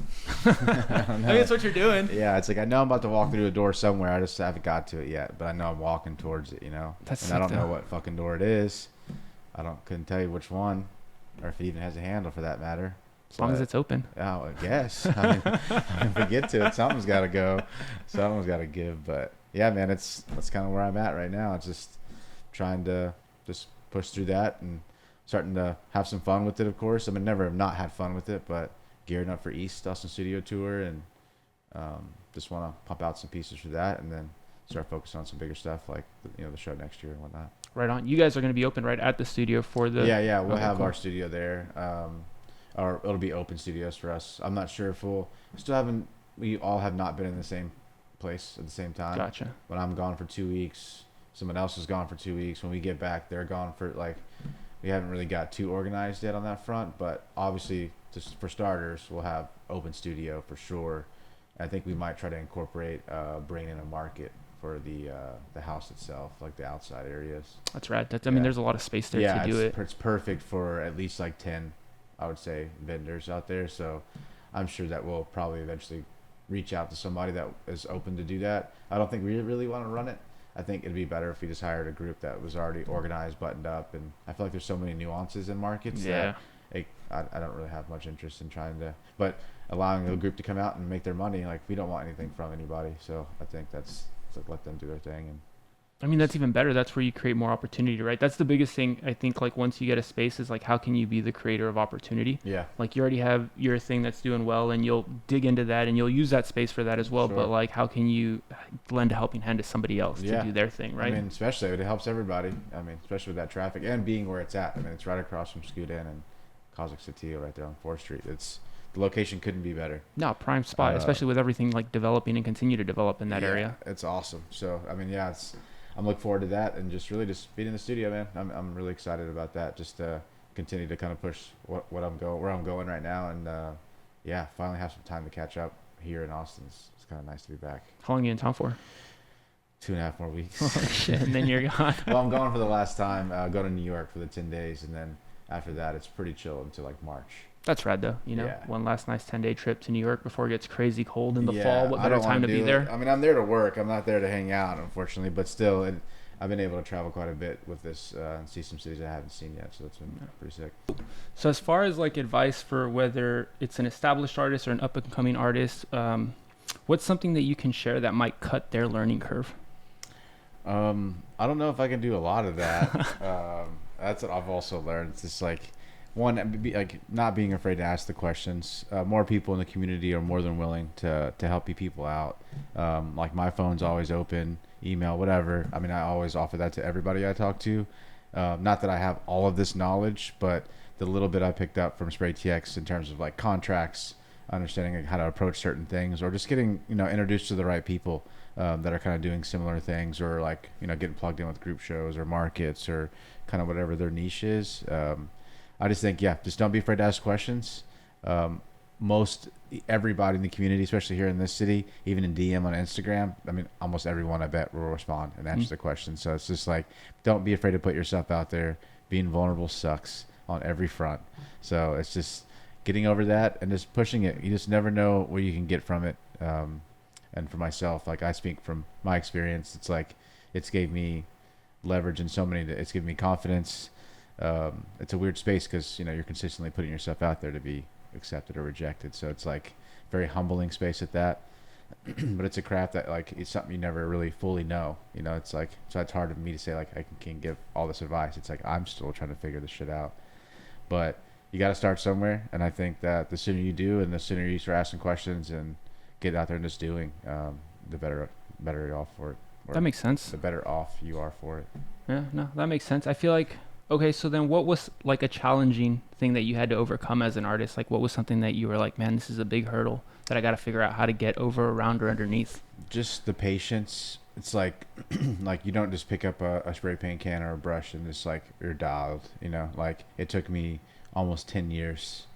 I think that's what you're doing. Yeah, it's like I know I'm about to walk through a door somewhere. I just haven't got to it yet, but I know I'm walking towards it, you know? And I don't know what fucking door it is. Couldn't tell you which one, or if it even has a handle for that matter. As long as it's open. Oh, I guess. I mean, if we get to it, something's got to go. Something's got to give. But yeah, man, that's kind of where I'm at right now. It's just trying to just push through that and starting to have some fun with it, of course. I mean, never have not had fun with it, but gearing up for East Austin Studio Tour, and just want to pump out some pieces for that, and then start focusing on some bigger stuff like the show next year and whatnot. Right on. You guys are going to be open right at the studio for the... Yeah, we'll have our studio there. Or it'll be open studios for us. I'm not sure if we all have not been in the same place at the same time. Gotcha. When I'm gone for 2 weeks, someone else is gone for 2 weeks. When we get back, they're gone for we haven't really got too organized yet on that front, but obviously, just for starters, we'll have open studio for sure. I think we might try to incorporate bringing in a market for the house itself, like the outside areas. That's right. I mean, there's a lot of space there to do it. It's perfect for at least like 10, I would say, vendors out there. So I'm sure that we'll probably eventually reach out to somebody that is open to do that. I don't think we really want to run it. I think it'd be better if we just hired a group that was already organized, buttoned up, and I feel like there's so many nuances in markets that I don't really have much interest in trying to, but allowing a group to come out and make their money, like we don't want anything from anybody. So I think it's like let them do their thing. And I mean, that's even better. That's where you create more opportunity, right? That's the biggest thing, I think, like once you get a space is like, how can you be the creator of opportunity? Yeah. Like you already have your thing that's doing well, and you'll dig into that and you'll use that space for that as well. Sure. But like, how can you lend a helping hand to somebody else to do their thing, right? I mean, especially it helps everybody. I mean, especially with that traffic and being where it's at. I mean, it's right across from Scoot Inn and Cosmic Satio right there on 4th Street. The location couldn't be better. No, prime spot, especially with everything like developing and continue to develop in that area. It's awesome. So, I mean, I'm looking forward to that, and just really just being in the studio, man. I'm really excited about that. Just to continue to kind of push where I'm going right now, and finally have some time to catch up here in Austin. It's kind of nice to be back. How long are you in town for? 2.5 more weeks. Oh, shit, and then you're gone. Well, I'm going for the last time. Go to New York for the 10 days, and then after that, it's pretty chill until like March. That's rad though, one last nice 10-day trip to New York before it gets crazy cold in the fall. What better time to be there? I mean, I'm there to work. I'm not there to hang out, unfortunately, but still, I've been able to travel quite a bit with this and see some cities I haven't seen yet. So it's been pretty sick. So as far as like advice for whether it's an established artist or an up and coming artist, what's something that you can share that might cut their learning curve? I don't know if I can do a lot of that. That's what I've also learned. It's just like like not being afraid to ask the questions. More people in the community are more than willing to help you people out. Like my phone's always open, email, whatever. I mean, I always offer that to everybody I talk to. Not that I have all of this knowledge, but the little bit I picked up from Spray TX in terms of like contracts, understanding like how to approach certain things, or just getting introduced to the right people that are kind of doing similar things, or like getting plugged in with group shows or markets or kind of whatever their niche is. I just think just don't be afraid to ask questions. Most everybody in the community, especially here in this city, even in DM on Instagram, I mean almost everyone I bet will respond and answer the question. So it's just like, don't be afraid to put yourself out there. Being vulnerable sucks on every front. So it's just getting over that and just pushing it. You just never know what you can get from it. And for myself, like I speak from my experience, it's like it's gave me leverage in so many. It's given me confidence. It's a weird space because you're consistently putting yourself out there to be accepted or rejected. So it's like very humbling space at that. But it's a craft that like it's something you never really fully know. It's like so it's hard for me to say like I can give all this advice. It's like I'm still trying to figure this shit out. But you got to start somewhere, and I think that the sooner you do, and the sooner you start asking questions and get out there and just doing, the better you're off for it. That makes sense. The better off you are for it. Yeah, no, that makes sense. I feel like, okay, so then what was like a challenging thing that you had to overcome as an artist? Like what was something that you were like, man, this is a big hurdle that I got to figure out how to get over, around, or underneath? Just the patience. It's like, like you don't just pick up a spray paint can or a brush and just like you're dialed, like it took me almost 10 years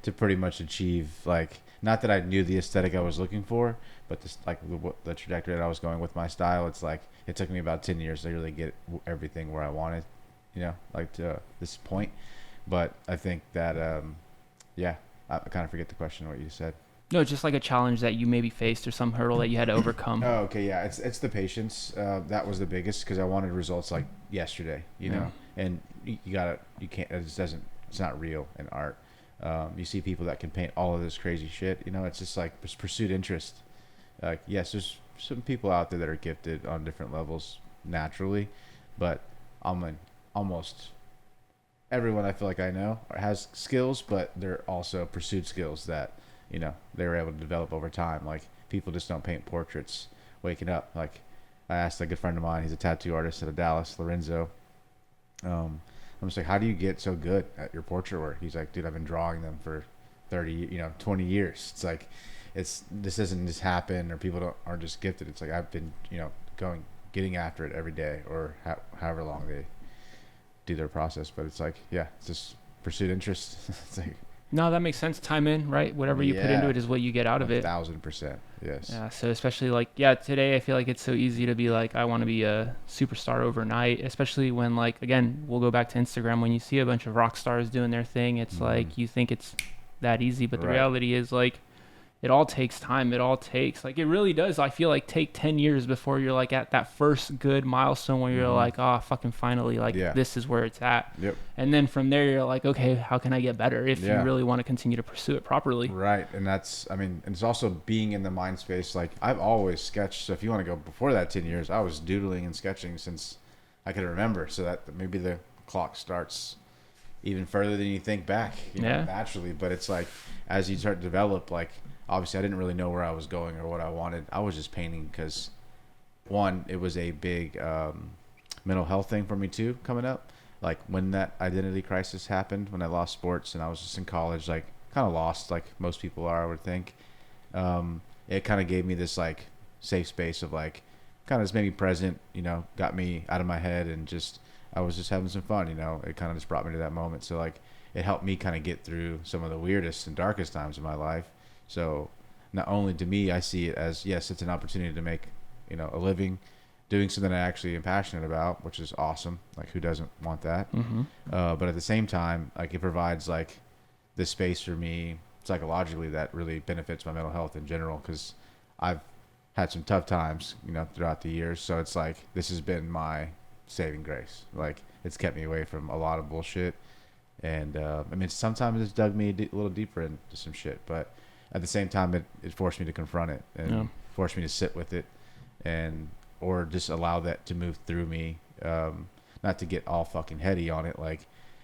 to pretty much achieve, like, not that I knew the aesthetic I was looking for, but this, like the trajectory that I was going with my style, it's like it took me about 10 years to really get everything where I wanted, like to this point. But I think that, I kind of forget the question, what you said. No, just like a challenge that you maybe faced or some hurdle that you had to overcome. Oh, okay, yeah, it's the patience. That was the biggest because I wanted results like yesterday, and you can't. It just doesn't. It's not real in art. You see people that can paint all of this crazy shit. It's just like pursued interest. Yes, there's some people out there that are gifted on different levels naturally, but almost everyone I feel like I know has skills, but they're also pursued skills that they were able to develop over time. Like people just don't paint portraits waking up. Like I asked a good friend of mine, he's a tattoo artist out of Dallas, Lorenzo. I'm just like, how do you get so good at your portrait work? He's like, dude, I've been drawing them for 20 years. It's like, this doesn't just happen, or people aren't just gifted. It's like I've been, getting after it every day, or however long they do their process. But it's like, it's just pursued interest. It's like, no, that makes sense. Time in, right? Whatever you put into it is what you get out of it. 1,000%. Yes. Yeah. So especially like, today I feel like it's so easy to be like, I want to be a superstar overnight, especially when like, again, we'll go back to Instagram. When you see a bunch of rock stars doing their thing, it's like, you think it's that easy, but the reality is like, it all takes time. It all takes, like, it really does. I feel like take 10 years before you're like at that first good milestone where you're like, oh, fucking finally, like this is where it's at. Yep. And then from there, you're like, okay, how can I get better if you really want to continue to pursue it properly? Right. And that's, and it's also being in the mind space. Like I've always sketched. So if you want to go before that 10 years, I was doodling and sketching since I could remember. So that maybe the clock starts even further than you think back, naturally. But it's like, as you start to develop, like, obviously I didn't really know where I was going or what I wanted. I was just painting because, one, it was a big mental health thing for me too coming up. Like when that identity crisis happened, when I lost sports and I was just in college, like kind of lost, like most people are, I would think. It kind of gave me this like safe space of like, kind of just made me present, got me out of my head, and just, I was just having some fun, it kind of just brought me to that moment. So like it helped me kind of get through some of the weirdest and darkest times of my life. So not only to me, I see it as, yes, it's an opportunity to make, a living doing something I actually am passionate about, which is awesome. Like who doesn't want that? Mm-hmm. But at the same time, like it provides like this space for me psychologically that really benefits my mental health in general. Cause I've had some tough times, throughout the years. So it's like this has been my saving grace. Like it's kept me away from a lot of bullshit. And I mean, sometimes it's dug me a little deeper into some shit, but at the same time, it forced me to confront it and forced me to sit with it, and or just allow that to move through me. Not to get all fucking heady on it, like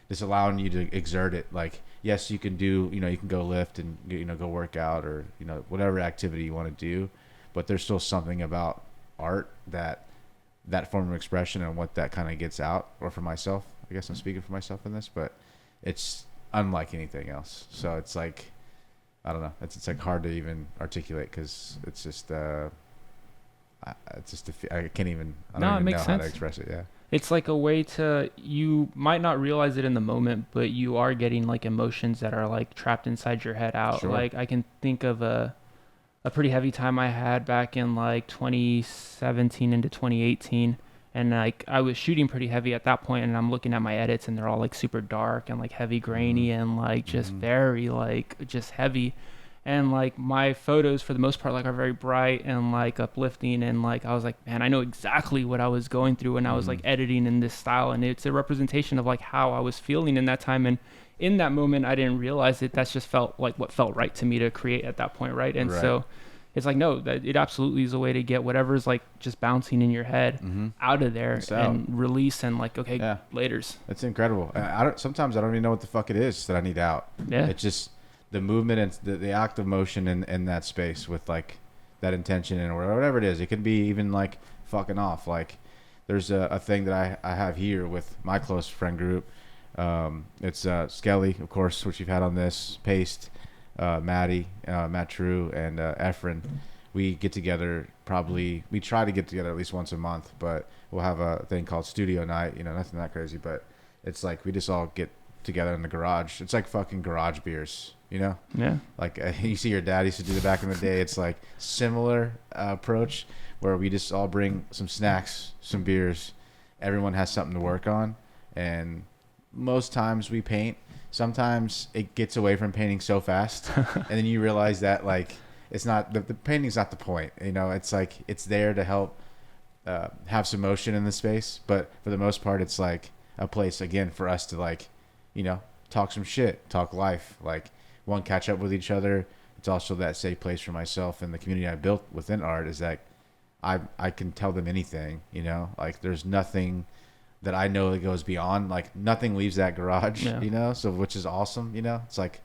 just allowing you to exert it. Like yes, you can do, you can go lift and go work out or whatever activity you want to do, but there's still something about art that form of expression and what that kind of gets out. Or for myself, I guess I'm speaking for myself in this, but it's unlike anything else. So it's like, I don't know. It's like hard to even articulate because it's just I can't even. I don't even know how to express it. Yeah. It's like a way to, you might not realize it in the moment, but you are getting like emotions that are like trapped inside your head out. Sure. Like I can think of a pretty heavy time I had back in like 2017 into 2018. And like I was shooting pretty heavy at that point, and I'm looking at my edits, and they're all like super dark and like heavy grainy and like just very like just heavy. And like my photos for the most part like are very bright and like uplifting, and like I was like, man, I know exactly what I was going through when I was like editing in this style, and it's a representation of like how I was feeling in that time. And in that moment I didn't realize it. That's just felt like what felt right to me to create at that point, right? And so it's like, no, that it absolutely is a way to get whatever's like just bouncing in your head out of there and release, and like, okay, laters. It's incredible. Sometimes I don't even know what the fuck it is that I need out. Yeah. It's just the movement and the act of motion in that space with like that intention and whatever it is. It could be even like fucking off. Like there's a thing that I have here with my close friend group. It's Skelly, of course, which you've had on this, Paste, Maddie, Matt True, and Efren. We get together we try to get together at least once a month, but we'll have a thing called studio night, nothing that crazy, but it's like we just all get together in the garage. It's like fucking garage beers, Yeah. Like you see your dad used to do the back in the day. It's like similar approach where we just all bring some snacks, some beers. Everyone has something to work on, and most times we paint. Sometimes it gets away from painting so fast, and then you realize that like it's not the painting's not the point. It's like it's there to help have some motion in the space, but for the most part, it's like a place again for us to like, talk some shit, talk life, like one, catch up with each other. It's also that safe place for myself and the community I built within art is that I can tell them anything, like there's nothing that I know that goes beyond, like nothing leaves that garage, so which is awesome. It's like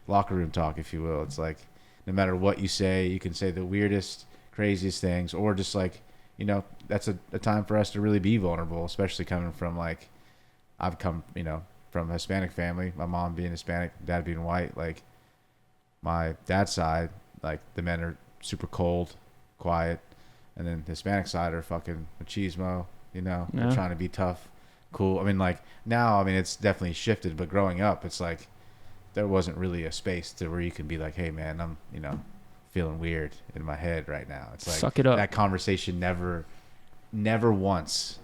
locker room talk, if you will. It's like no matter what you say, you can say the weirdest, craziest things, or just like, that's a time for us to really be vulnerable, especially coming from like, I've come, from a Hispanic family, my mom being Hispanic, dad being white. Like my dad's side, like the men are super cold, quiet, and then the Hispanic side are fucking machismo, they're trying to be tough, cool. I mean, like now, I mean, it's definitely shifted, but growing up, it's like there wasn't really a space to where you can be like, hey man, I'm, feeling weird in my head right now. It's like, suck it up. That conversation never once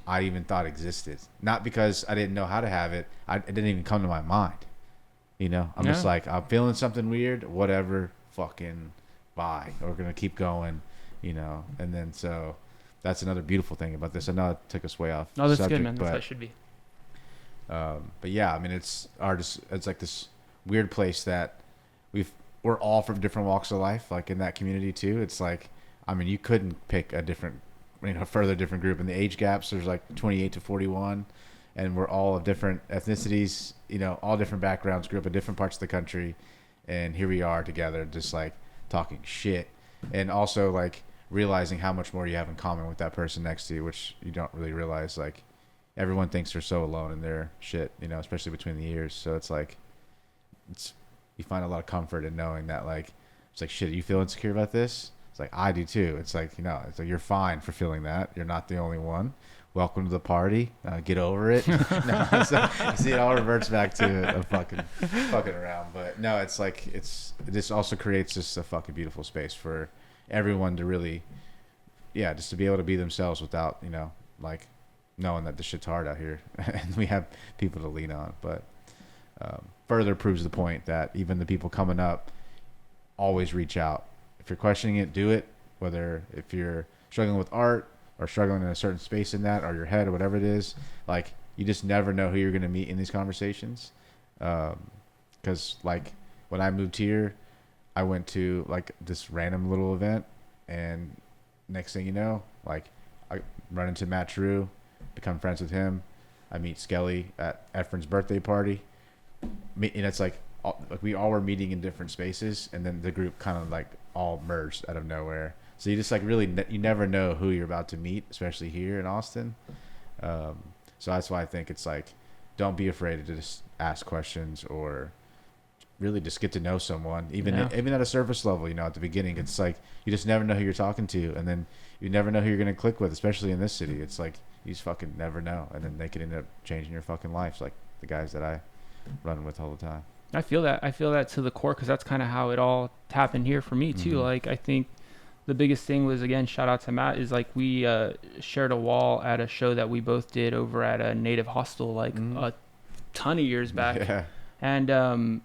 I even thought existed. Not because I didn't know how to have it. It didn't even come to my mind. I'm just like, I'm feeling something weird, whatever, fucking bye. We're going to keep going, and then so that's another beautiful thing about this. I know it took us way off. No, that's subject, good, man. That's how it should be. But yeah, I mean, it's like this weird place that we're all from different walks of life, like in that community too. It's like, I mean, you couldn't pick a different, further different group. In the age gaps, there's like 28 to 41, and we're all of different ethnicities, all different backgrounds, grew up in different parts of the country, and here we are together, just like talking shit, and also like realizing how much more you have in common with that person next to you, which you don't really realize. Like everyone thinks they're so alone in their shit, especially between the years. So it's like, you find a lot of comfort in knowing that, like, it's like, shit, you feel insecure about this? It's like, I do too. It's like, it's like, you're fine for feeling that. You're not the only one. Welcome to the party. Get over it. No, so, see, it all reverts back to a fucking around. But no, it's like, this also creates just a fucking beautiful space for everyone to really, just to be able to be themselves without, like knowing that the shit's hard out here and we have people to lean on. But further proves the point that even the people coming up always reach out. If you're questioning it, do it. whether if you're struggling with art or struggling in a certain space in that or your head or whatever it is, like you just never know who you're going to meet in these conversations. Because like when I moved here, I went to like this random little event, and next thing you know, like I run into Matt True, become friends with him. I meet Skelly at Efren's birthday party. And it's like we all were meeting in different spaces, and then the group kind of like all merged out of nowhere. So you just like really you never know who you're about to meet, especially here in Austin. So that's why I think it's like, don't be afraid to just ask questions or really just get to know someone, even at a surface level. You know, at the beginning, it's like you just never know who you're talking to, and then you never know who you're gonna click with, especially in this city. It's like you just fucking never know, and then they could end up changing your fucking life, like the guys that I run with all the time. I feel that to the core, because that's kind of how it all happened here for me too. Like I think the biggest thing was, again, shout out to Matt, is like we shared a wall at a show that we both did over at a native hostel like a ton of years back. Yeah. And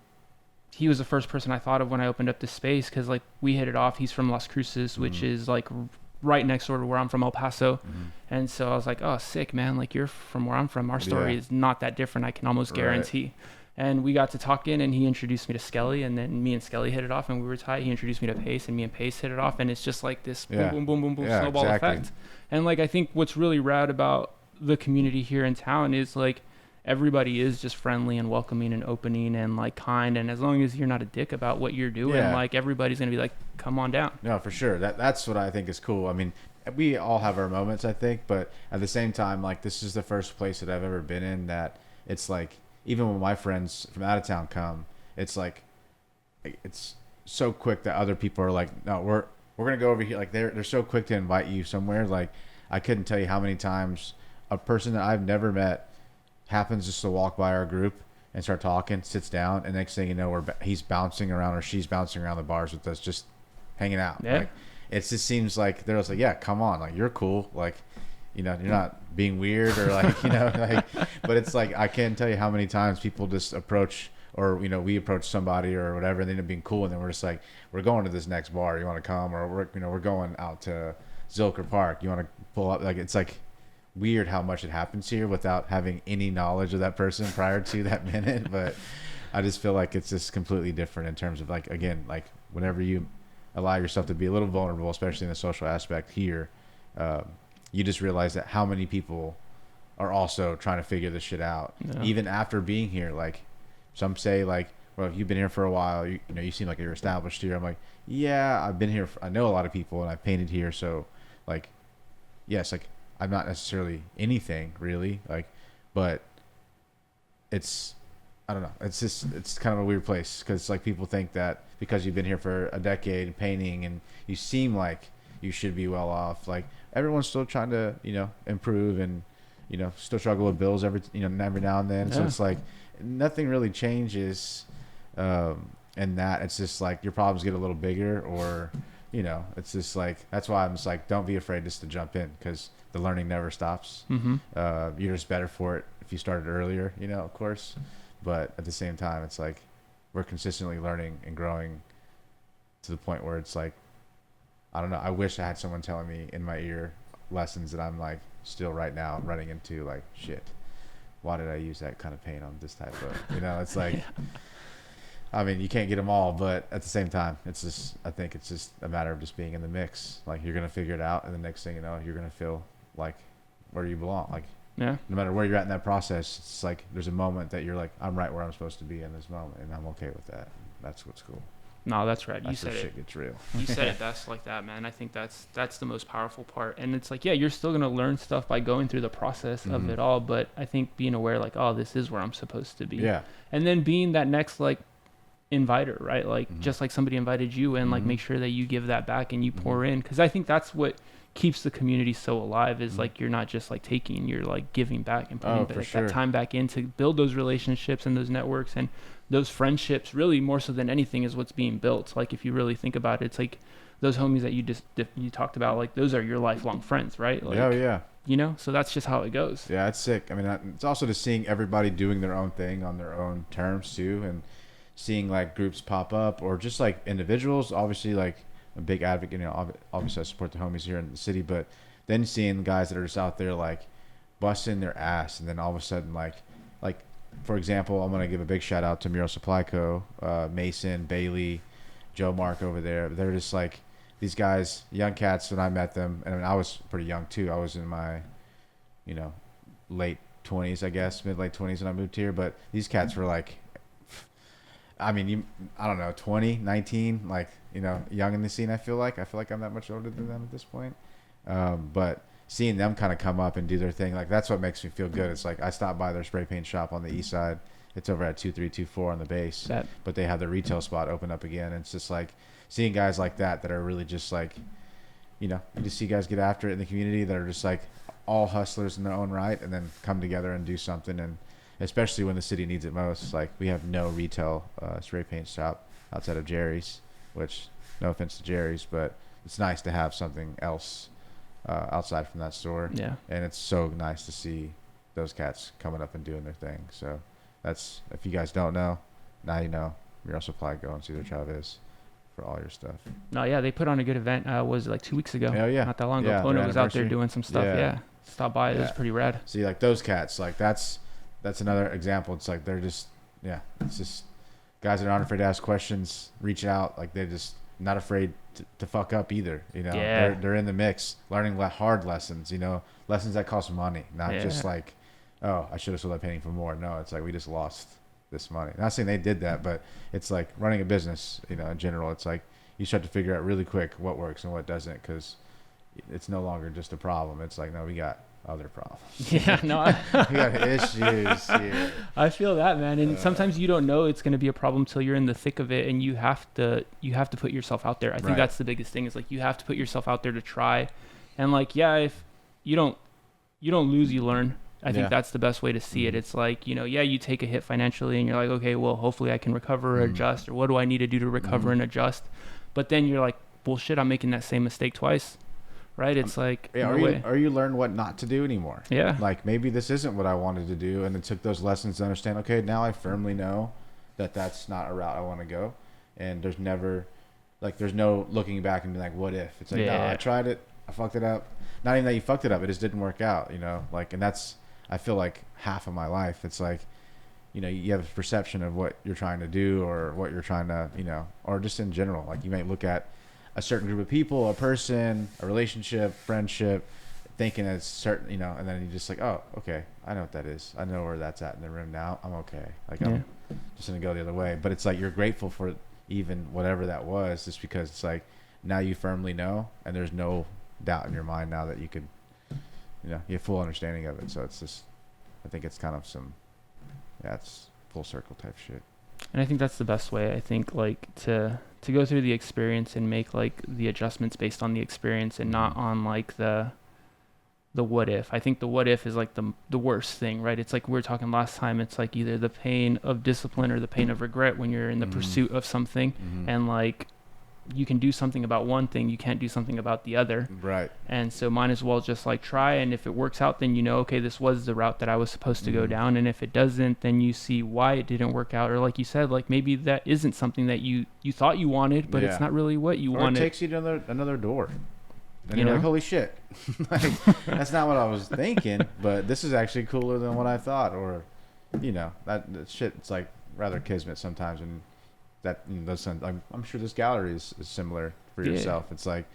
he was the first person I thought of when I opened up this space, because like we hit it off. He's from Las Cruces, which is like right next door to where I'm from, El Paso. And so I was like, oh, sick, man. Like, you're from where I'm from. Our story is not that different, I can almost guarantee. And we got to talking, and he introduced me to Skelly, and then me and Skelly hit it off, and we were tight. He introduced me to Pace, and me and Pace hit it off, and it's just like this boom, boom, boom, boom, boom, snowball effect. And like, I think what's really rad about the community here in town is like everybody is just friendly and welcoming and opening and like kind, and as long as you're not a dick about what you're doing, like everybody's gonna be like, come on down. No, for sure. That's what I think is cool. I mean, we all have our moments, I think, but at the same time, like, this is the first place that I've ever been in that it's like, even when my friends from out of town come, it's like, it's so quick that other people are like, no, we're gonna go over here. Like they're so quick to invite you somewhere. Like I couldn't tell you how many times a person that I've never met happens just to walk by our group and start talking, sits down, and next thing you know, he's bouncing around or she's bouncing around the bars with us, just hanging out. Yeah. Like it just seems like they're just like, yeah, come on, like you're cool, like, you know, you're not being weird or like, you know, like, but it's like, I can't tell you how many times people just approach, or, you know, we approach somebody or whatever, and they end up being cool, and then we're just like, we're going to this next bar, you want to come? Or we're going out to Zilker Park, you want to pull up? Like, it's like weird how much it happens here without having any knowledge of that person prior to that minute. But I just feel like it's just completely different in terms of, like, again, like whenever you allow yourself to be a little vulnerable, especially in the social aspect here, you just realize that how many people are also trying to figure this shit out, even after being here. Like, some say, like, well, if you've been here for a while, you know, you seem like you're established here. I'm like, yeah, I've been here. I know a lot of people, and I've painted here. So, like, yes, like, I'm not necessarily anything really, like, but it's, I don't know. It's just, it's kind of a weird place, because like people think that because you've been here for a decade painting and you seem like you should be well off. Like, everyone's still trying to, you know, improve and, you know, still struggle with bills every now and then. So it's like nothing really changes. And that it's just like your problems get a little bigger, or, you know, it's just like, that's why I'm just like, don't be afraid just to jump in, because the learning never stops. You're just better for it if you started earlier, you know, of course. But at the same time, it's like we're consistently learning and growing to the point where it's like, I don't know, I wish I had someone telling me in my ear lessons that I'm like still right now running into, like, shit, why did I use that kind of paint on this type of, you know, it's like, I mean, you can't get them all, but at the same time, it's just, I think it's just a matter of just being in the mix. Like, you're going to figure it out, and the next thing you know, you're going to feel like where you belong. Like, no matter where you're at in that process, it's like there's a moment that you're like, I'm right where I'm supposed to be in this moment, and I'm okay with that. That's what's cool. No, that's right. You that's said where it. Shit gets real. You said it best like that, man. I think that's the most powerful part. And it's like, yeah, you're still gonna learn stuff by going through the process of it all. But I think being aware, like, oh, this is where I'm supposed to be. Yeah. And then being that next, like, inviter, right? Like, just like somebody invited you in, like, make sure that you give that back and you pour in, because I think that's what keeps the community so alive, is like, you're not just like taking, you're like giving back and putting that time back in to build those relationships and those networks and those friendships. Really, more so than anything, is what's being built. Like, if you really think about it, it's like those homies that you talked about, like, those are your lifelong friends, right? Like, you know, so that's just how it goes. Yeah, it's sick. I mean, it's also just seeing everybody doing their own thing on their own terms too, and seeing like groups pop up, or just like individuals. Obviously, like a big advocate. You know, obviously I support the homies here in the city, but then seeing guys that are just out there like busting their ass, and then all of a sudden like for example, I'm gonna give a big shout out to Mural Supply Co, Mason, Bailey, Joe Mark over there. They're just like these guys, young cats when I met them, and I mean, I was pretty young too. I was in my, you know, late 20s, I guess, late 20s when I moved here. But these cats were like, I mean, I don't know, 20, 19, like, you know, young in the scene. I feel like I'm that much older than them at this point. But seeing them kind of come up and do their thing, like that's what makes me feel good. It's like I stopped by their spray paint shop on the east side. It's over at 2324 on the base, but they have the retail spot open up again. And it's just like seeing guys like that are really just like, you know, you just see guys get after it in the community that are just like all hustlers in their own right, and then come together and do something. And especially when the city needs it most, like we have no retail spray paint shop outside of Jerry's, which no offense to Jerry's, but it's nice to have something else outside from that store. Yeah. And it's so nice to see those cats coming up and doing their thing. So that's, if you guys don't know, now you know. Mural Supply, go and see their Chavez for all your stuff. No, yeah, they put on a good event. Was it like 2 weeks ago? Yeah, not that long ago. Yeah, Pona was out there doing some stuff. Yeah, stop by. It was pretty rad. See, like those cats, like that's another example. It's like they're just, yeah, it's just guys that aren't afraid to ask questions, reach out, like they're just not afraid to fuck up either. You know, they're in the mix, learning hard lessons. You know, lessons that cost money, not just like, oh, I should have sold that painting for more. No, it's like we just lost this money. Not saying they did that, but it's like running a business, you know, in general. It's like you start to figure out really quick what works and what doesn't, because it's no longer just a problem. It's like, no, we got other problems. Yeah, no, we got issues here. I feel that, man. And sometimes you don't know it's going to be a problem till you're in the thick of it, and you have to put yourself out there. I think that's the biggest thing, is like you have to put yourself out there to try. And like, yeah, if you don't lose, you learn. I think that's the best way to see it. It's like, you know, you take a hit financially and you're like, okay, well, hopefully I can recover or adjust, or what do I need to do to recover and adjust? But then you're like, bullshit, I'm making that same mistake twice, right? It's like, or you learn what not to do anymore. Yeah. Like maybe this isn't what I wanted to do, and it took those lessons to understand, okay, now I firmly know that that's not a route I want to go. And there's no looking back and being like, what if? It's like, no, I tried it, I fucked it up. Not even that you fucked it up, it just didn't work out, you know? Like, and that's, I feel like half of my life, it's like, you know, you have a perception of what you're trying to do or what you're trying to, you know, or just in general. Like you might look at a certain group of people, a person, a relationship, friendship, thinking it's certain, you know, and then you're just like, oh, okay, I know what that is. I know where that's at in the room now. I'm okay. Like I'm just going to go the other way. But it's like you're grateful for even whatever that was, just because it's like now you firmly know, and there's no doubt in your mind now that you could, you know, you have full understanding of it. So it's just, I think it's kind of some, it's full circle type shit. And I think that's the best way, I think, like to go through the experience and make like the adjustments based on the experience and not on like the what if. I think the what if is like the worst thing, right? It's like we were talking last time, it's like either the pain of discipline or the pain of regret when you're in the pursuit of something. And like you can do something about one thing, you can't do something about the other. Right. And so might as well just like try, and if it works out, then you know, okay, this was the route that I was supposed to go down. And if it doesn't, then you see why it didn't work out. Or like you said, like maybe that isn't something that you thought you wanted, but it's not really what you wanted. It takes you to another door. And you're like, holy shit. Like, that's not what I was thinking, but this is actually cooler than what I thought. Or, you know, that shit, it's like rather kismet sometimes. And that, you know, I'm sure this gallery is similar for yourself. It's like,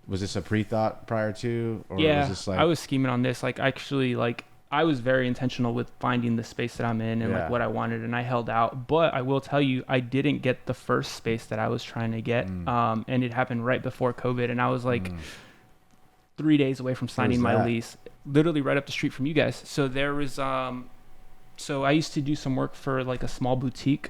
was this a pre-thought prior to, or was this like, I was scheming on this, like actually, like I was very intentional with finding the space that I'm in and like what I wanted, and I held out. But I will tell you, I didn't get the first space that I was trying to get, and it happened right before COVID, and I was like 3 days away from signing my lease, literally right up the street from you guys. So there was so I used to do some work for like a small boutique,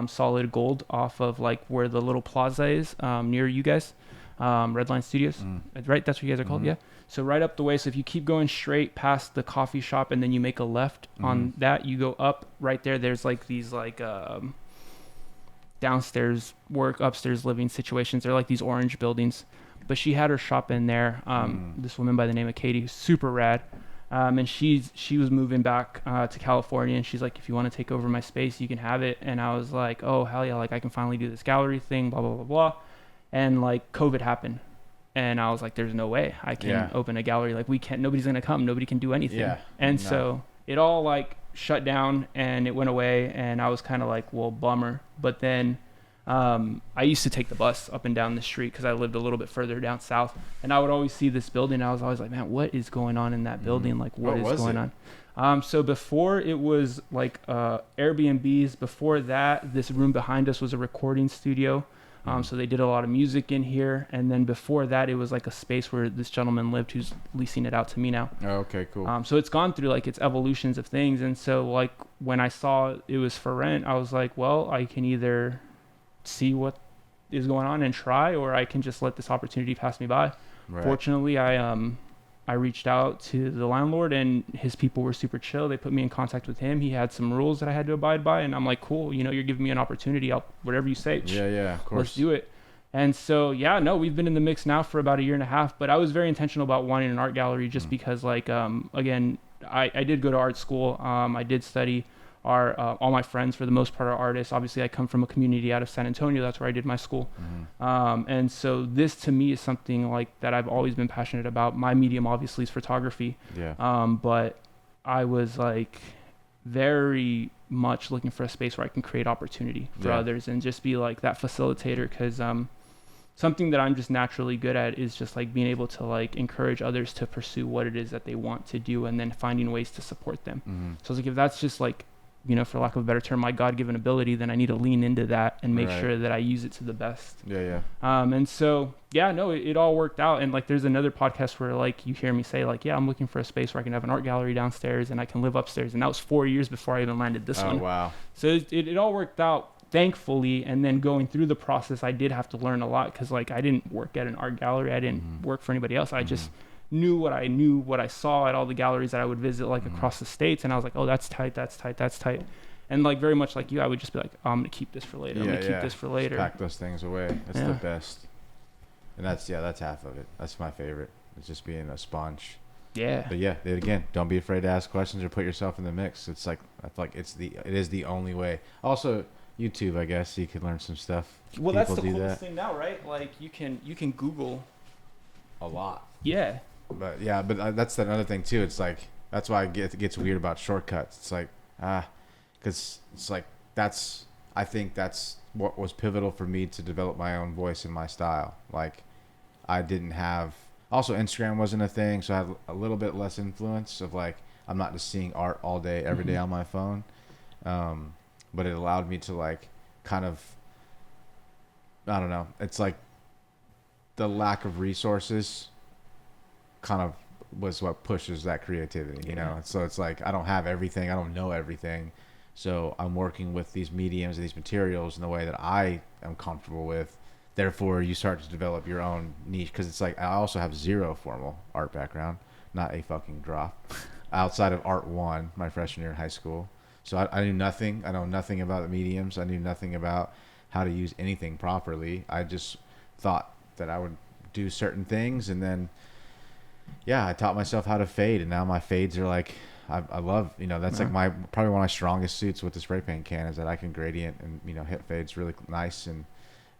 Solid Gold, off of like where the little plaza is, near you guys, Redline Studios, right? That's what you guys are called. Yeah. So right up the way. So if you keep going straight past the coffee shop and then you make a left on that, you go up right there. There's like these like downstairs work, upstairs living situations. They're like these orange buildings, but she had her shop in there. This woman by the name of Katie, super rad. And she was moving back to California, and she's like, if you want to take over my space, you can have it. And I was like, oh, hell yeah, like I can finally do this gallery thing, blah, blah, blah, blah. and like COVID happened. And I was like, there's no way I can open a gallery. Like, we can't, nobody's going to come. Nobody can do anything. Yeah. And so it all like shut down and it went away. And I was kind of like, well, bummer. But then I used to take the bus up and down the street because I lived a little bit further down south. And I would always see this building. I was always like, man, what is going on in that building? Like, what is going on? So before it was like Airbnbs. Before that, this room behind us was a recording studio. So they did a lot of music in here. And then before that, it was like a space where this gentleman lived who's leasing it out to me now. Oh, okay, cool. So it's gone through like its evolutions of things. And so like when I saw it was for rent, I was like, well, I can either see what is going on and try, or I can just let this opportunity pass me by. Right. Fortunately, I reached out to the landlord and his people were super chill. They put me in contact with him. He had some rules that I had to abide by, and I'm like, cool, you're giving me an opportunity. Whatever you say. Yeah, of course. Let's do it. And so, we've been in the mix now for about 1.5 years, but I was very intentional about wanting an art gallery just because like, again, I did go to art school. I did study all my friends for the most part are artists. Obviously I come from a community out of San Antonio. That's where I did my school. And so this to me is something like that I've always been passionate about. My medium obviously is photography. But I was like very much looking for a space where I can create opportunity for others and just be like that facilitator. Cause, something that I'm just naturally good at is just like being able to like encourage others to pursue what it is that they want to do and then finding ways to support them. So I was like, if that's just like, for lack of a better term, my God-given ability, then I need to lean into that and make sure that I use it to the best. And so, it all worked out. And like, there's another podcast where like, you hear me say like, I'm looking for a space where I can have an art gallery downstairs and I can live upstairs. And that was 4 years before I even landed this one. Oh, wow. So it all worked out, thankfully. And then going through the process, I did have to learn a lot because like, I didn't work at an art gallery. I didn't work for anybody else. I just knew what I saw at all the galleries that I would visit like across the states, and I was like, oh, that's tight, and like very much like you, I would just be like, oh, I'm gonna keep this for later. I'm gonna keep this for later. Just pack those things away. That's the best. And that's half of it. That's my favorite. It's just being a sponge. But again, don't be afraid to ask questions or put yourself in the mix. It's like I feel like it is the only way. Also, YouTube, I guess you can learn some stuff. Well, that's the coolest thing now, right? Like you can Google a lot. But that's another thing too. It's like that's why it gets weird about shortcuts. It's like because it's like I think that's what was pivotal for me to develop my own voice and my style. Like I didn't have. Also, Instagram wasn't a thing, so I had a little bit less influence of like I'm not just seeing art all day every day on my phone. But it allowed me to like kind of I don't know. It's like the lack of resources kind of was what pushes that creativity, so it's like I don't have everything, I don't know everything, so I'm working with these mediums and these materials in the way that I am comfortable with. Therefore you start to develop your own niche, because it's like I also have zero formal art background, not a fucking drop outside of art 1 my freshman year in high school. So I knew nothing. I know nothing about the mediums. I knew nothing about how to use anything properly. I just thought that I would do certain things, and then I taught myself how to fade, and now my fades are like I love, that's like probably one of my strongest suits with the spray paint can, is that I can gradient and hit fades really nice. And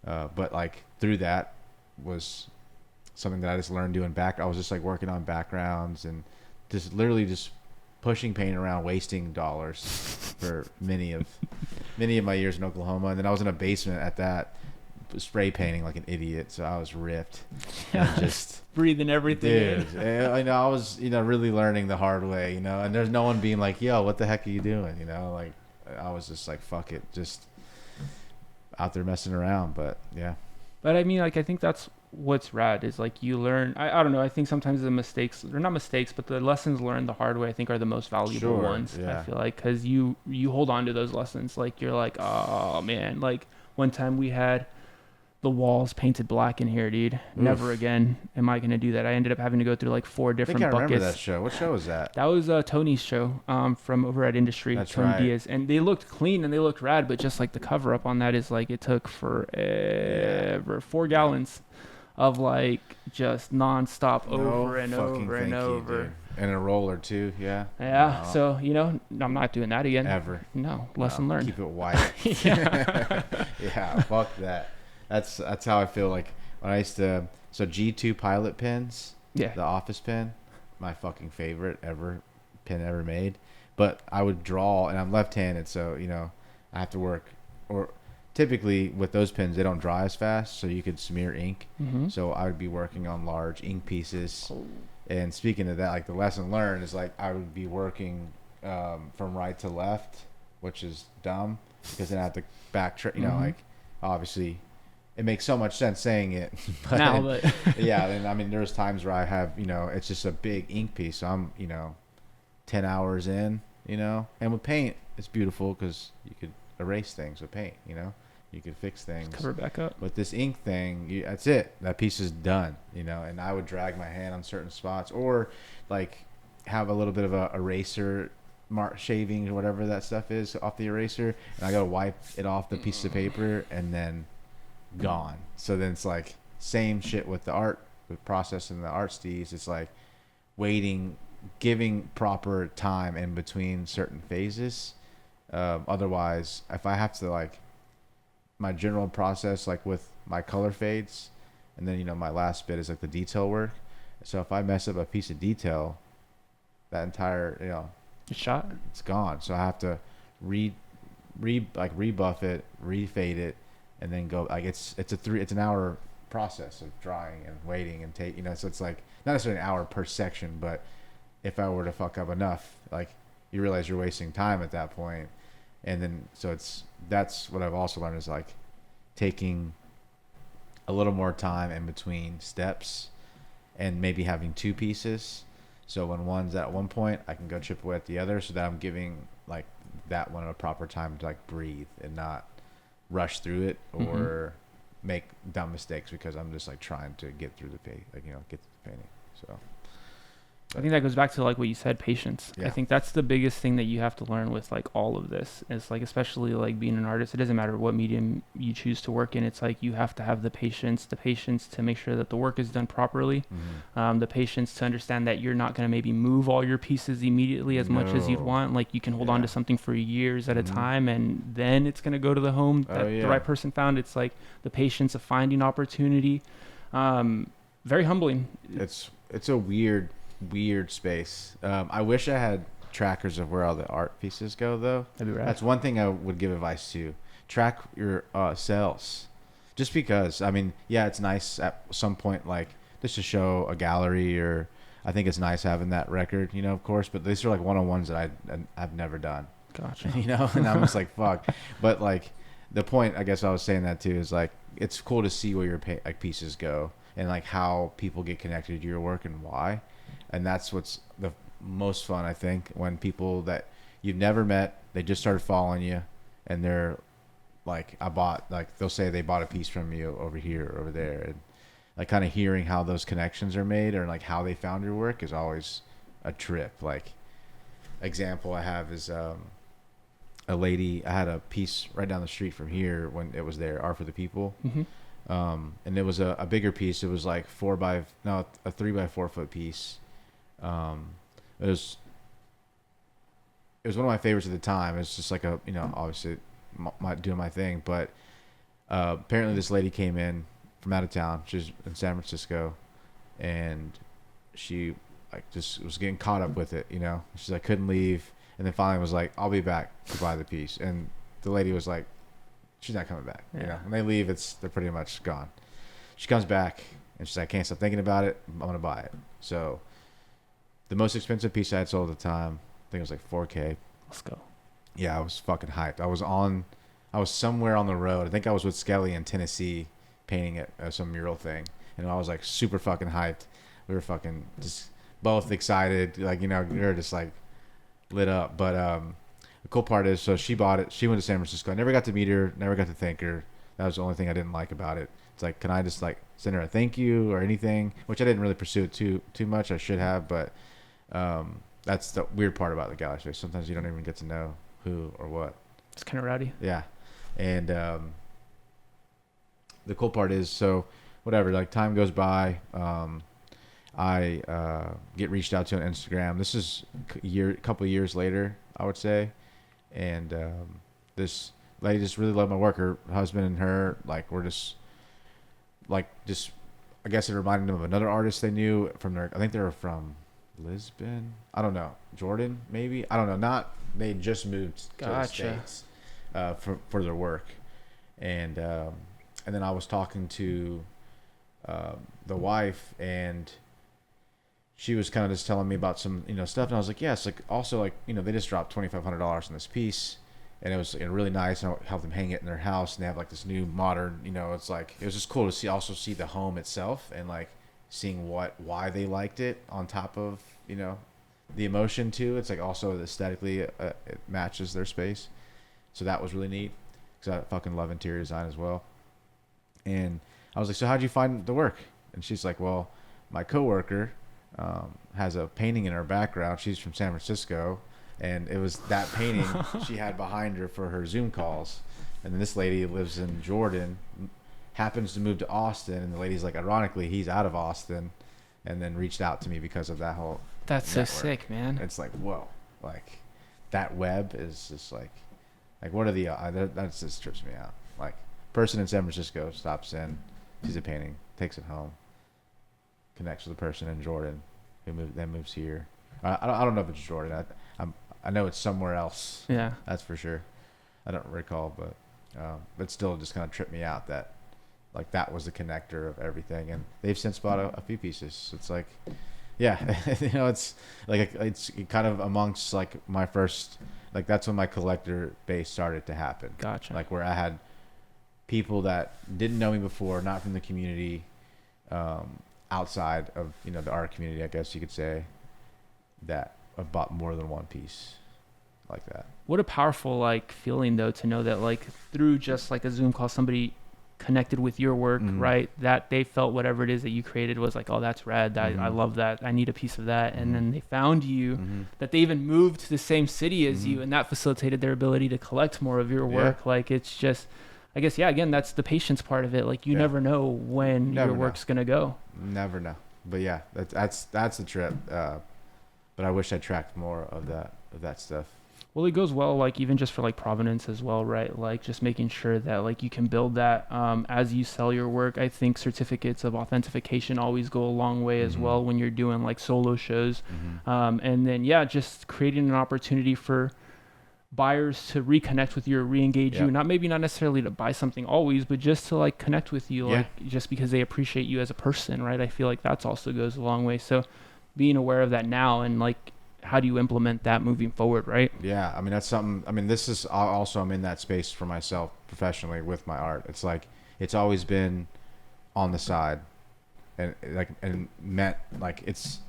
but like through that was something that I just learned doing I was just like working on backgrounds and just literally just pushing paint around, wasting dollars for many of my years in Oklahoma. And then I was in a basement at that, spray painting like an idiot, so I was ripped. Just breathing everything in. I was really learning the hard way, and there's no one being like, yo, what the heck are you doing, like I was just like, fuck it, just out there messing around. But I mean, like, I think that's what's rad is like you learn. I don't know, I think sometimes the mistakes, or not mistakes, but the lessons learned the hard way, I think are the most valuable ones. I feel like, because you hold on to those lessons. Like you're like, oh man, like one time we had the walls painted black in here, dude. Never again am I gonna do that. I ended up having to go through like 4 different buckets. I remember that show. What show was that? That was Tony's show from over at Industry. That's Tony right. Diaz. And they looked clean and they looked rad, but just like the cover up on that is like it took forever. 4 gallons of like just nonstop over and over and over. And a roller too, yeah. So I'm not doing that again. Ever. No, lesson learned. Keep it white. Yeah, fuck that. That's how I feel like I used to, so G2 pilot pens, Yeah. the office pen, my fucking favorite ever pen ever made. But I would draw, and I'm left-handed, so I have to work. Or typically with those pens, they don't dry as fast, so you could smear ink. Mm-hmm. So I would be working on large ink pieces. Oh. And speaking of that, like the lesson learned is like I would be working from right to left, which is dumb because then I have to backtrack. Like obviously it makes so much sense saying it. But yeah, and I mean there's times where I have it's just a big ink piece, so I'm 10 hours in, and with paint it's beautiful because you could erase things with paint. You could fix things. Just cover it back up. But this ink thing, that's it. That piece is done, and I would drag my hand on certain spots or like have a little bit of a eraser shaving or whatever that stuff is off the eraser, and I gotta wipe it off the piece of paper and then gone. So then it's like same shit with the art, with processing the art stees. It's like waiting, giving proper time in between certain phases. Otherwise, if I have to like my general process, like with my color fades, and then my last bit is like the detail work. So if I mess up a piece of detail, that entire It's shot. it's gone. So I have to rebuff it, refade it, and then go like it's an hour process of drawing and waiting and take so it's like not necessarily an hour per section, but if I were to fuck up enough, like you realize you're wasting time at that point. And then, so that's what I've also learned is like taking a little more time in between steps and maybe having two pieces. So when one's at one point, I can go chip away at the other so that I'm giving like that one a proper time to like breathe and not rush through it or make dumb mistakes because I'm just like trying to get through the get through the painting. So. I think that goes back to like what you said, patience. Yeah. I think that's the biggest thing that you have to learn with like all of this. It's like, especially like being an artist, it doesn't matter what medium you choose to work in. It's like you have to have the patience to make sure that the work is done properly. The patience to understand that you're not going to maybe move all your pieces immediately as much as you'd want. Like you can hold on to something for years at a time, and then it's going to go to the home that the right person found. It's like the patience of finding opportunity. Very humbling. It's a weird space. I wish I had trackers of where all the art pieces go though. That'd be rad. That's one thing I would give advice to. Track your sales. Just because, I mean, yeah, it's nice at some point like just to show a gallery, or I think it's nice having that record, of course, but these are like one-on-ones that I've never done. Gotcha. And I'm just like, fuck. But like the point, I guess I was saying that too, is like it's cool to see where your like pieces go and like how people get connected to your work and why. And that's what's the most fun, I think, when people that you've never met, they just started following you, and they're like, they'll say they bought a piece from you over here or over there, and like kind of hearing how those connections are made or like how they found your work is always a trip. Like example I have is a lady, I had a piece right down the street from here when it was there, Art for the People. And it was a bigger piece. It was like a 3x4 foot piece. It was one of my favorites at the time. It's just like obviously doing my thing, but apparently this lady came in from out of town. She's in San Francisco, and she like just was getting caught up with it. She's like couldn't leave, and then finally was like, "I'll be back to buy the piece." And the lady was like, "She's not coming back." When they leave, they're pretty much gone. She comes back and she's like, "I can't stop thinking about it. I'm gonna buy it." So the most expensive piece I had sold at the time, I think it was like $4K. Let's go. Yeah, I was fucking hyped. I was somewhere on the road. I think I was with Skelly in Tennessee painting at some mural thing, and I was like super fucking hyped. We were fucking just both excited, like we were just like lit up. But the cool part is, so she bought it. She went to San Francisco. I never got to meet her. Never got to thank her. That was the only thing I didn't like about it. It's like, can I just like send her a thank you or anything? Which I didn't really pursue it too much. I should have, but that's the weird part about the gallery space. Sometimes you don't even get to know who or what. It's kind of rowdy. Yeah, and the cool part is, so whatever. Like time goes by, I get reached out to on Instagram. This is a couple of years later, I would say, and this lady just really loved my work. Her husband and her, like, like just I guess it reminded them of another artist they knew from their. I think they were from Lisbon. I don't know. Jordan, maybe. I don't know. Not they just moved to the Gotcha. States for their work, and then I was talking to the wife, and she was kind of just telling me about some stuff, and I was like, yes, like also like they just dropped $2,500 on this piece, and it was really nice, and I helped them hang it in their house, and they have like this new modern, it's like it was just cool to see the home itself, and like seeing why they liked it on top of the emotion too. It's like also aesthetically it matches their space, so that was really neat because I fucking love interior design as well. And I was like, so how'd you find the work? And she's like, well, my coworker has a painting in her background. She's from San Francisco, and it was that painting she had behind her for her Zoom calls. And then this lady lives in Jordan, happens to move to Austin, and the lady's like, ironically, he's out of Austin, and then reached out to me because of that whole That's network. so sick, man. It's like, whoa, like that web is just like what are the that just trips me out. Like person in San Francisco stops in, sees a painting, takes it home, connects with a person in Jordan who moves here. I don't know if it's Jordan. I know it's somewhere else. Yeah. That's for sure. I don't recall, but still just kind of tripped me out that like that was the connector of everything. And they've since bought a few pieces. It's like, yeah, it's like it's kind of amongst like my first, like that's when my collector base started to happen. Gotcha. Like where I had people that didn't know me before, not from the community, outside of the art community, I guess you could say, that have bought more than one piece like that. What a powerful like feeling though to know that like through just like a Zoom call somebody connected with your work, right? That they felt whatever it is that you created was like, oh, that's rad. I love that. I need a piece of that. And then they found you, that they even moved to the same city as you, and that facilitated their ability to collect more of your work. Yeah. Like it's just, I guess, yeah, again, that's the patience part of it. Like you never know when your work's going to go. Never know. But yeah, that's the trip. But I wish I tracked more of that stuff. Well, it goes well, like even just for like provenance as well, right? Like just making sure that like you can build that as you sell your work. I think certificates of authentication always go a long way as well when you're doing like solo shows. And then, yeah, just creating an opportunity for buyers to reconnect with you or re-engage you. Not necessarily to buy something always, but just to like connect with you, like just because they appreciate you as a person, right? I feel like that's also goes a long way. So being aware of that now and like, how do you implement that moving forward, right? Yeah, I mean that's something. I mean, this is also I'm in that space for myself professionally with my art. It's like it's always been on the side, and meant like it's.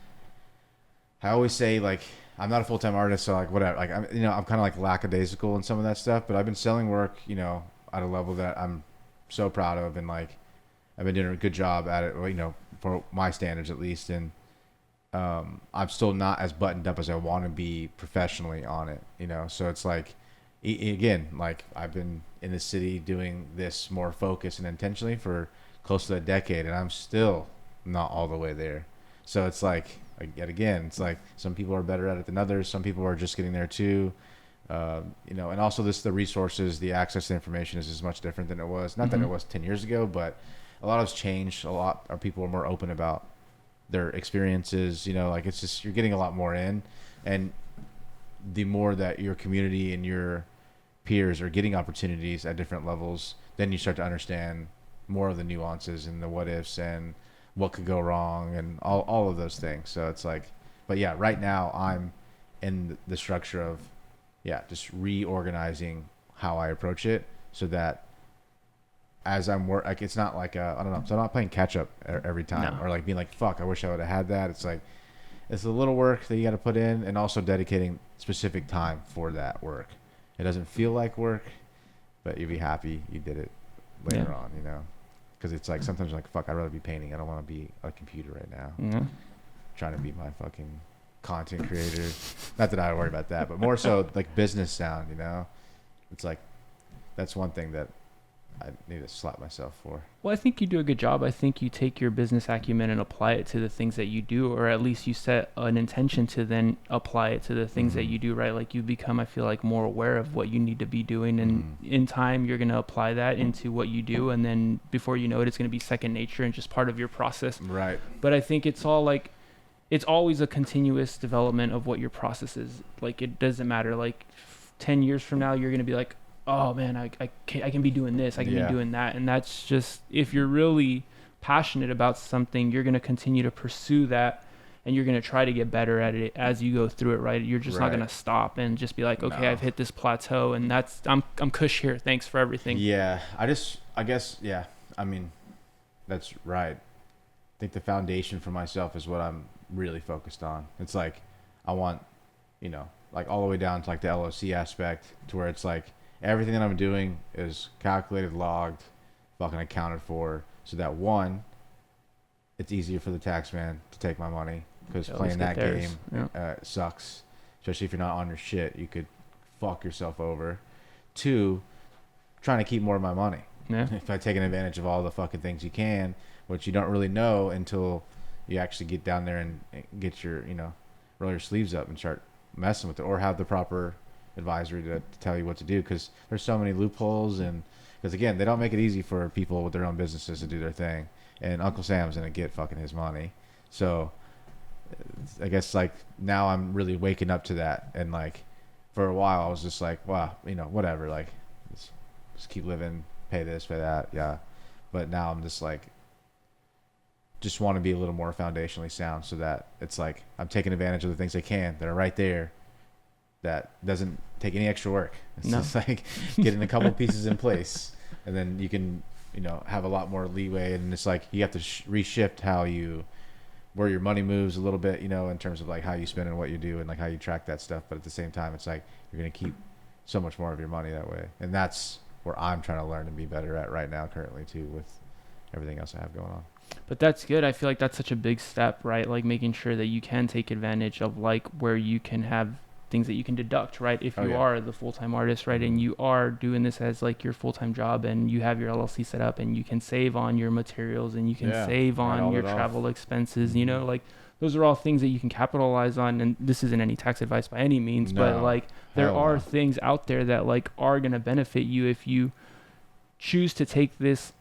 I always say like I'm not a full-time artist, so like whatever. Like I'm kind of like lackadaisical in some of that stuff, but I've been selling work at a level that I'm so proud of, and like I've been doing a good job at it, for my standards at least, and. I'm still not as buttoned up as I want to be professionally on it, so it's like, again, like I've been in the city doing this more focused and intentionally for close to a decade, and I'm still not all the way there. So it's like, yet again, it's like some people are better at it than others. Some people are just getting there too. And also the resources, the access to information is as much different than it was. Not that it was 10 years ago, but a lot has changed. A lot of people are more open about their experiences, like it's just, you're getting a lot more in, and the more that your community and your peers are getting opportunities at different levels, then you start to understand more of the nuances and the what ifs and what could go wrong and all of those things. So it's like, but yeah, right now I'm in the structure of just reorganizing how I approach it, so that as I'm like, it's not like I don't know, so I'm not playing catch up every time, or like being like, fuck, I wish I would have had that. It's like, it's a little work that you got to put in, and also dedicating specific time for that work. It doesn't feel like work, but you'll be happy you did it later on, because it's like sometimes you're like, fuck, I'd rather be painting. I don't want to be a computer right now, trying to be my fucking content creator. Not that I worry about that, but more so like business sound, It's like, that's one thing that I need to slap myself for. Well, I think you do a good job. I think you take your business acumen and apply it to the things that you do, or at least you set an intention to then apply it to the things that you do, right? Like you become, I feel like, more aware of what you need to be doing. And in time, you're going to apply that into what you do. And then before you know it, it's going to be second nature and just part of your process. Right. But I think it's all like, it's always a continuous development of what your process is. Like, it doesn't matter. Like 10 years from now, you're going to be like, oh man, I can be doing this, I can be doing that. And that's just, if you're really passionate about something, you're going to continue to pursue that, and you're going to try to get better at it as you go through it, right? You're just not going to stop and just be like, okay, I've hit this plateau, and that's, I'm cush here, thanks for everything. Yeah, I guess, yeah, I mean, that's right. I think the foundation for myself is what I'm really focused on. It's like, I want, you know, like all the way down to like the LLC aspect, to where it's like, everything that I'm doing is calculated, logged, fucking accounted for, so that one, it's easier for the tax man to take my money, because playing that game sucks, especially if you're not on your shit. You could fuck yourself over. Two, trying to keep more of my money. Yeah. By taking advantage of all the fucking things you can, which you don't really know until you actually get down there and get your, you know, roll your sleeves up and start messing with it, or have the proper advisory to tell you what to do, because there's so many loopholes. And because again, they don't make it easy for people with their own businesses to do their thing, and Uncle Sam's gonna get fucking his money. So I guess like now I'm really waking up to that, and like for a while I was just like, wow, you know, whatever, like just keep living, pay this, pay that, yeah. But now I'm just like, just want to be a little more foundationally sound, so that it's like I'm taking advantage of the things I can that are right there, that doesn't take any extra work. It's just like getting a couple pieces in place, and then you can, you know, have a lot more leeway. And it's like you have to reshift where your money moves a little bit, you know, in terms of like how you spend and what you do, and like how you track that stuff. But at the same time, it's like you're going to keep so much more of your money that way. And that's where I'm trying to learn and be better at right now currently too, with everything else I have going on. But that's good. I feel like that's such a big step, right? Like making sure that you can take advantage of like where you can have things that you can deduct, right? If you are the full-time artist, right, and you are doing this as like your full-time job, and you have your LLC set up, and you can save on your materials, and you can save on your travel expenses, you know, like those are all things that you can capitalize on. And this isn't any tax advice by any means, but like there are things out there that like are going to benefit you if you choose to take this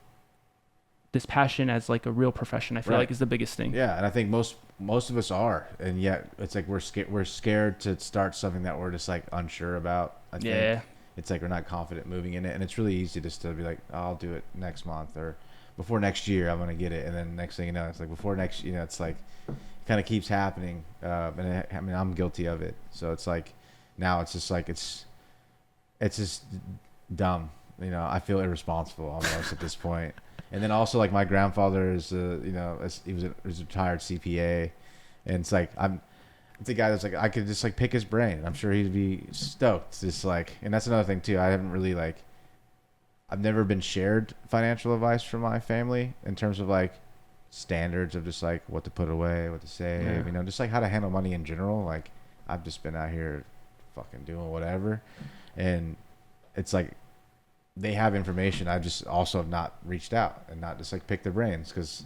passion as like a real profession. I feel like is the biggest thing. Yeah, and I think most of us are, and yet it's like we're scared to start something that we're just like unsure about. I think it's like we're not confident moving in it, and it's really easy just to be like, oh, I'll do it next month, or before next year I'm gonna get it, and then next thing you know, it's like before next, you know, it's like it kind of keeps happening. And I mean, I'm guilty of it, so it's like now it's just like it's just dumb, you know. I feel irresponsible almost at this point. And then also like my grandfather is, you know, he was a retired CPA, and it's like it's a guy that's like I could just like pick his brain. I'm sure he'd be stoked. Just like, and that's another thing too. I've never been shared financial advice from my family in terms of like standards of just like what to put away, what to save, you know, just like how to handle money in general. Like I've just been out here fucking doing whatever, and it's like, they have information. I just also have not reached out and not just like pick their brains, because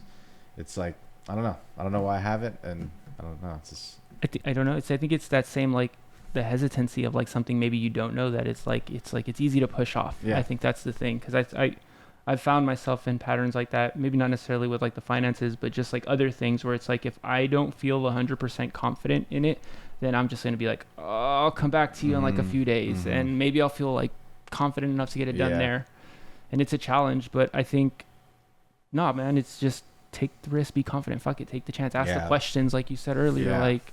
it's like I don't know why I haven't, and I don't know. It's just I don't know. I think it's that same like the hesitancy of like something maybe you don't know that it's easy to push off. Yeah. I think that's the thing, because I've found myself in patterns like that. Maybe not necessarily with like the finances, but just like other things where it's like if I don't feel 100% confident in it, then I'm just gonna be like, oh, I'll come back to you in like a few days, and maybe I'll feel like confident enough to get it done there. And it's a challenge, but I think man, it's just take the risk, be confident, fuck it, take the chance, ask the questions like you said earlier, like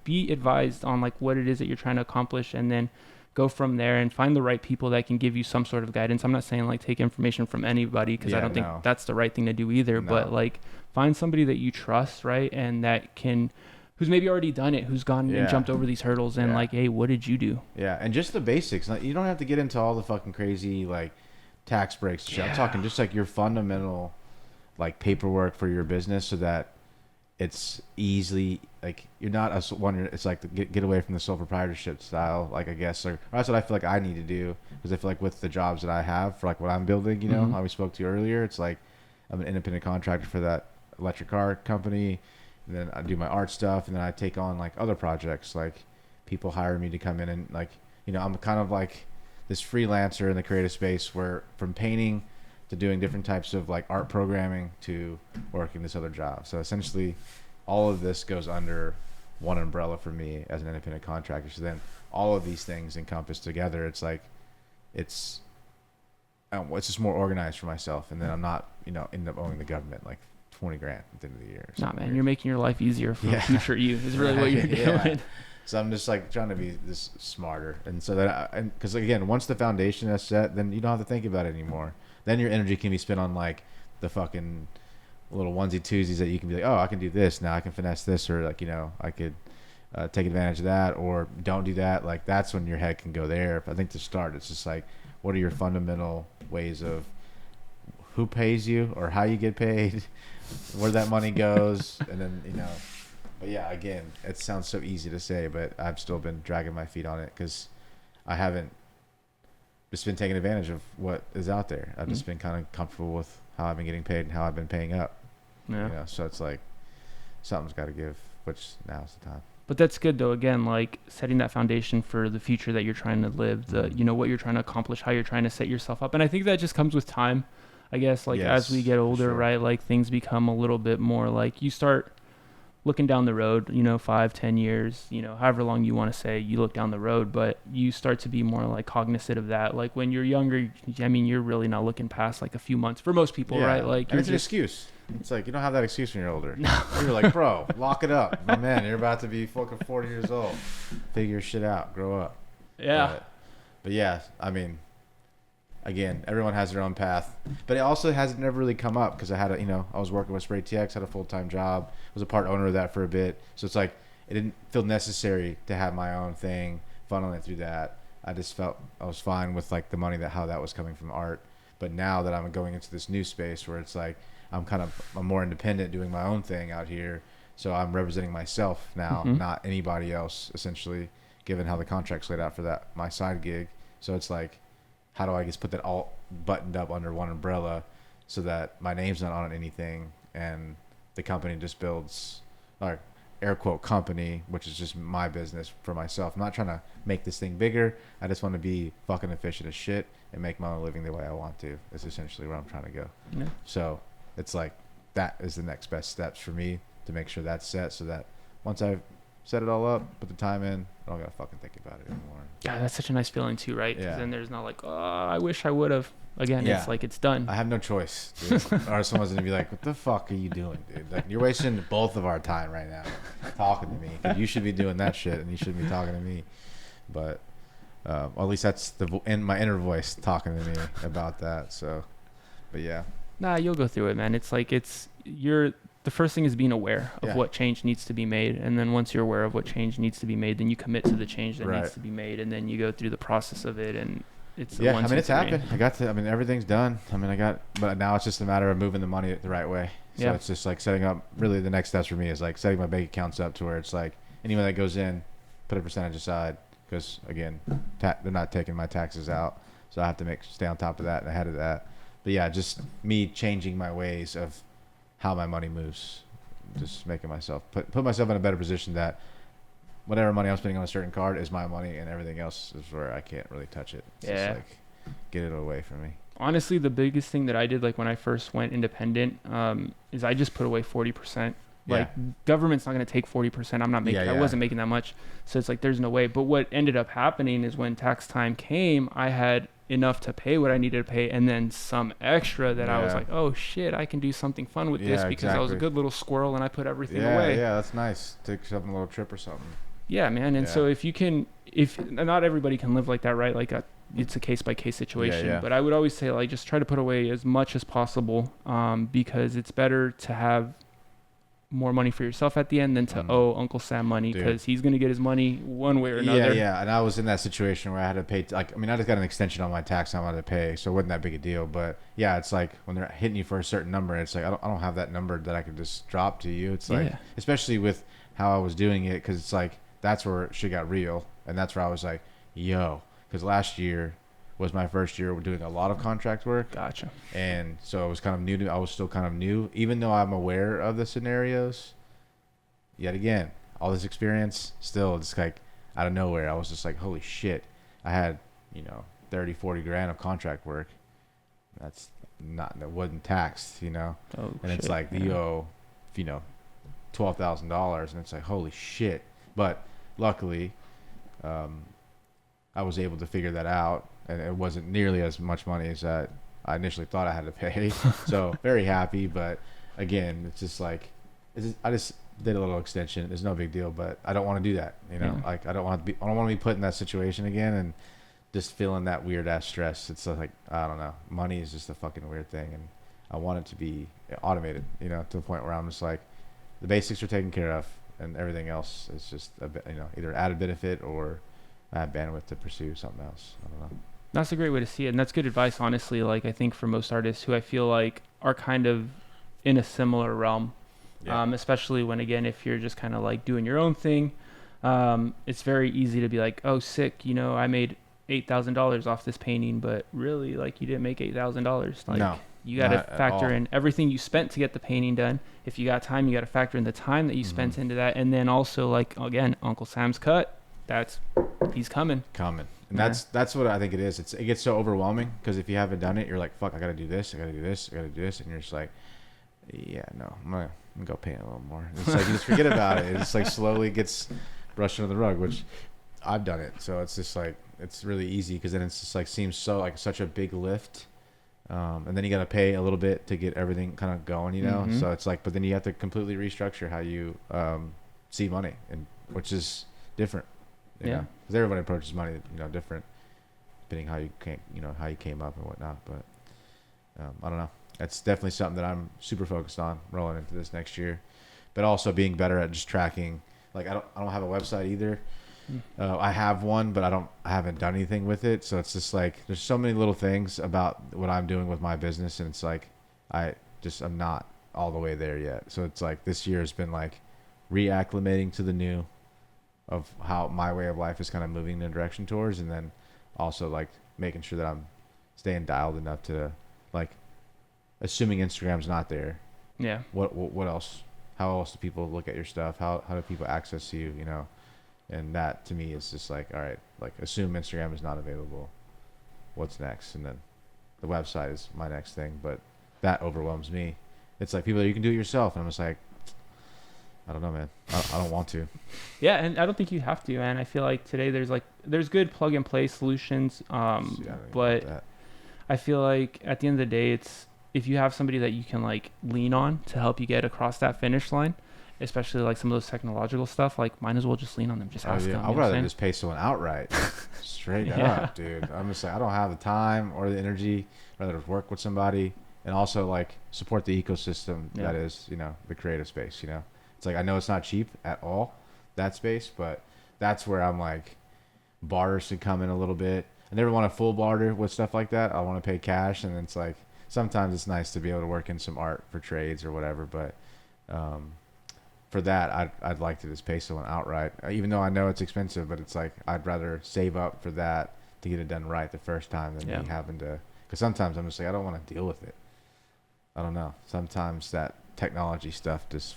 be advised on like what it is that you're trying to accomplish, and then go from there and find the right people that can give you some sort of guidance. I'm not saying like take information from anybody, because I don't think that's the right thing to do either, but like find somebody that you trust, right, and that can, who's maybe already done it, who's gone and jumped over these hurdles, and like, hey, what did you do? Yeah, and just the basics. You don't have to get into all the fucking crazy like tax breaks and shit. I'm talking just like your fundamental like paperwork for your business, so that it's easily like you're not a one. It's like the get away from the sole proprietorship style, like I guess, or that's what I feel like I need to do because I feel like with the jobs that I have for like what I'm building, you know, Mm-hmm. how we spoke to earlier, it's like I'm an independent contractor for that electric car company, and then I do my art stuff, and then I take on like other projects, like people hire me to come in and like I'm kind of like this freelancer in the creative space where from painting to doing different types of like art programming to working this other job. So essentially, all of this goes under one umbrella for me as an independent contractor. So then all of these things encompassed together, it's like it's it's just more organized for myself, and then I'm not end up owing the government like 20 grand at the end of the year. Nah, man, weird. you're making your life easier for Yeah. future you. Is really what you're Yeah. doing. So I'm just like trying to be this smarter, and so that and because again, once the foundation is set, then you don't have to think about it anymore. Then your energy can be spent on like the fucking little onesie twosies that you can be like, oh, I can do this now, I can finesse this, or like I could take advantage of that, or don't do that. Like that's when your head can go there. But I think to start, it's just like, what are your fundamental ways of who pays you or how you get paid, where that money goes, and then But yeah, again, it sounds so easy to say, but I've still been dragging my feet on it because I haven't just been taking advantage of what is out there. I've just been kind of comfortable with how I've been getting paid and how I've been paying up. Yeah. So it's like something's got to give, which now's the time. But that's good though. Again, like setting that foundation for the future that you're trying to live, what you're trying to accomplish, how you're trying to set yourself up. And I think that just comes with time, I guess. Like as we get older, sure. right? Like things become a little bit more like you start looking down the road, 5-10 years, however long you want to say you look down the road, but you start to be more like cognizant of that. Like when you're younger, I mean, you're really not looking past like a few months for most people, right? Like it's an excuse. It's like you don't have that excuse when you're older. You're like, bro, lock it up, my man. You're about to be fucking 40 years old. Figure your shit out. Grow up. Yeah. But yeah, I mean, again, everyone has their own path, but it also hasn't never really come up because I had I was working with Spray TX, had a full-time job, was a part owner of that for a bit. So it's like, it didn't feel necessary to have my own thing, funneling it through that. I just felt I was fine with like the money how that was coming from art. But now that I'm going into this new space where it's like, I'm more independent doing my own thing out here. So I'm representing myself now, not anybody else, essentially, given how the contract's laid out for my side gig. So it's like, how do I just put that all buttoned up under one umbrella so that my name's not on anything and the company just builds, or air quote company, which is just my business for myself. I'm not trying to make this thing bigger. I just want to be fucking efficient as shit and make my own living the way I want to. Is essentially where I'm trying to go. Yeah. So it's like that is the next best steps for me to make sure that's set so that once I've set it all up, put the time in, I don't gotta fucking think about it anymore. Yeah, that's such a nice feeling too, right? Yeah. Then there's not like, oh, I wish I would have. Again, it's like it's done. I have no choice, dude. Or someone's gonna be like, "What the fuck are you doing, dude? Like, you're wasting both of our time right now, talking to me. 'Cause you should be doing that shit, and you shouldn't be talking to me." But at least that's my inner voice talking to me about that. So, but yeah. Nah, you'll go through it, man. It's like the first thing is being aware of what change needs to be made, and then once you're aware of what change needs to be made, then you commit to the change that needs to be made, and then you go through the process of it, and it's it's happened. Everything's done. But now it's just a matter of moving the money the right way. So it's just like setting up. Really, the next steps for me is like setting my bank accounts up to where it's like anyone that goes in, put a percentage aside, because again, they're not taking my taxes out, so I have to stay on top of that and ahead of that. But yeah, just me changing my ways of how my money moves, just making myself put myself in a better position that whatever money I'm spending on a certain card is my money, and everything else is where I can't really touch it. It's just like, get it away from me. Honestly, the biggest thing that I did, like when I first went independent, is I just put away 40%. Like government's not going to take 40%. I'm not making. I wasn't making that much, so it's like there's no way. But what ended up happening is when tax time came, I had enough to pay what I needed to pay, and then some extra that I was like, oh shit, I can do something fun with this because I was a good little squirrel and I put everything away. Yeah, that's nice. Take yourself on a little trip or something. Yeah, man. And so if not everybody can live like that, right? Like it's a case by case situation. But I would always say like just try to put away as much as possible, because it's better to have more money for yourself at the end than to owe Uncle Sam money, Dude. because he's going to get his money one way or another. Yeah. And I was in that situation where I had to pay. Like, I mean, I just got an extension on my tax I'm going to pay, so it wasn't that big a deal. But yeah, it's like when they're hitting you for a certain number, it's like I don't have that number that I could just drop to you. It's like, especially with how I was doing it, because it's like that's where shit got real, and that's where I was like, yo, because last year was my first year doing a lot of contract work. Gotcha. And so it was kind of new I was still kind of new, even though I'm aware of the scenarios. Yet again, all this experience, still just like out of nowhere, I was just like, holy shit. I had, 30, 40 grand of contract work. That wasn't taxed, Oh, and shit, it's like, you owe, $12,000, and it's like, holy shit. But luckily, I was able to figure that out, and it wasn't nearly as much money as that I initially thought I had to pay. So very happy, but again, it's just like, I just did a little extension. It's no big deal, but I don't want to do that. Like I don't want to be put in that situation again, and just feeling that weird ass stress. It's like, I don't know. Money is just a fucking weird thing, and I want it to be automated. To the point where I'm just like, the basics are taken care of, and everything else is just a bit, either added benefit or I have bandwidth to pursue something else. I don't know. That's a great way to see it, and that's good advice, honestly. Like, I think for most artists who I feel like are kind of in a similar realm, especially when, again, if you're just kind of like doing your own thing, it's very easy to be like, oh, sick, I made $8,000 off this painting, but really, like, you didn't make $8,000. Like, no, you got to factor in everything you spent to get the painting done. If you got time, you got to factor in the time that you spent into that, and then also, like, again, Uncle Sam's cut. He's coming. And that's what I think it is. It gets so overwhelming, because if you haven't done it, you're like, fuck, I gotta do this, and you're just like, yeah, no, I'm gonna go paint a little more. It's like you just forget about it. It just like slowly gets brushed under the rug, which I've done it. So it's just like, it's really easy, because then it's just like seems so like such a big lift, and then you gotta pay a little bit to get everything kind of going, So it's like, but then you have to completely restructure how you see money, and which is different. Because everybody approaches money, different, depending how you came up and whatnot. But I don't know. That's definitely something that I'm super focused on rolling into this next year. But also being better at just tracking. Like, I don't have a website either. I have one, but I haven't done anything with it. So it's just like, there's so many little things about what I'm doing with my business, and it's like I'm not all the way there yet. So it's like this year has been like reacclimating to the new of how my way of life is kind of moving in the direction towards, and then also like making sure that I'm staying dialed enough to, like, assuming Instagram's not there. Yeah. What else? How else do people look at your stuff? How do people access you? And that to me is just like, all right, like, assume Instagram is not available. What's next? And then the website is my next thing, but that overwhelms me. It's like, people that you can do it yourself, and I'm just like, I don't know, man. I don't want to. Yeah, and I don't think you have to, man. I feel like today there's good plug and play solutions, but I feel like at the end of the day, it's if you have somebody that you can like lean on to help you get across that finish line, especially like some of those technological stuff, like, might as well just lean on them. Just ask them. I'd rather just pay someone outright, straight up, dude. I'm just like, I don't have the time or the energy. I'd rather work with somebody, and also like support the ecosystem that is, the creative space. It's like, I know it's not cheap at all, that space, but that's where I'm like, barter should come in a little bit. I never want a full barter with stuff like that. I want to pay cash, and it's like, sometimes it's nice to be able to work in some art for trades or whatever, but for that, I'd like to just pay someone outright, even though I know it's expensive, but it's like, I'd rather save up for that to get it done right the first time than me having to, because sometimes I'm just like, I don't want to deal with it. I don't know. Sometimes that technology stuff just,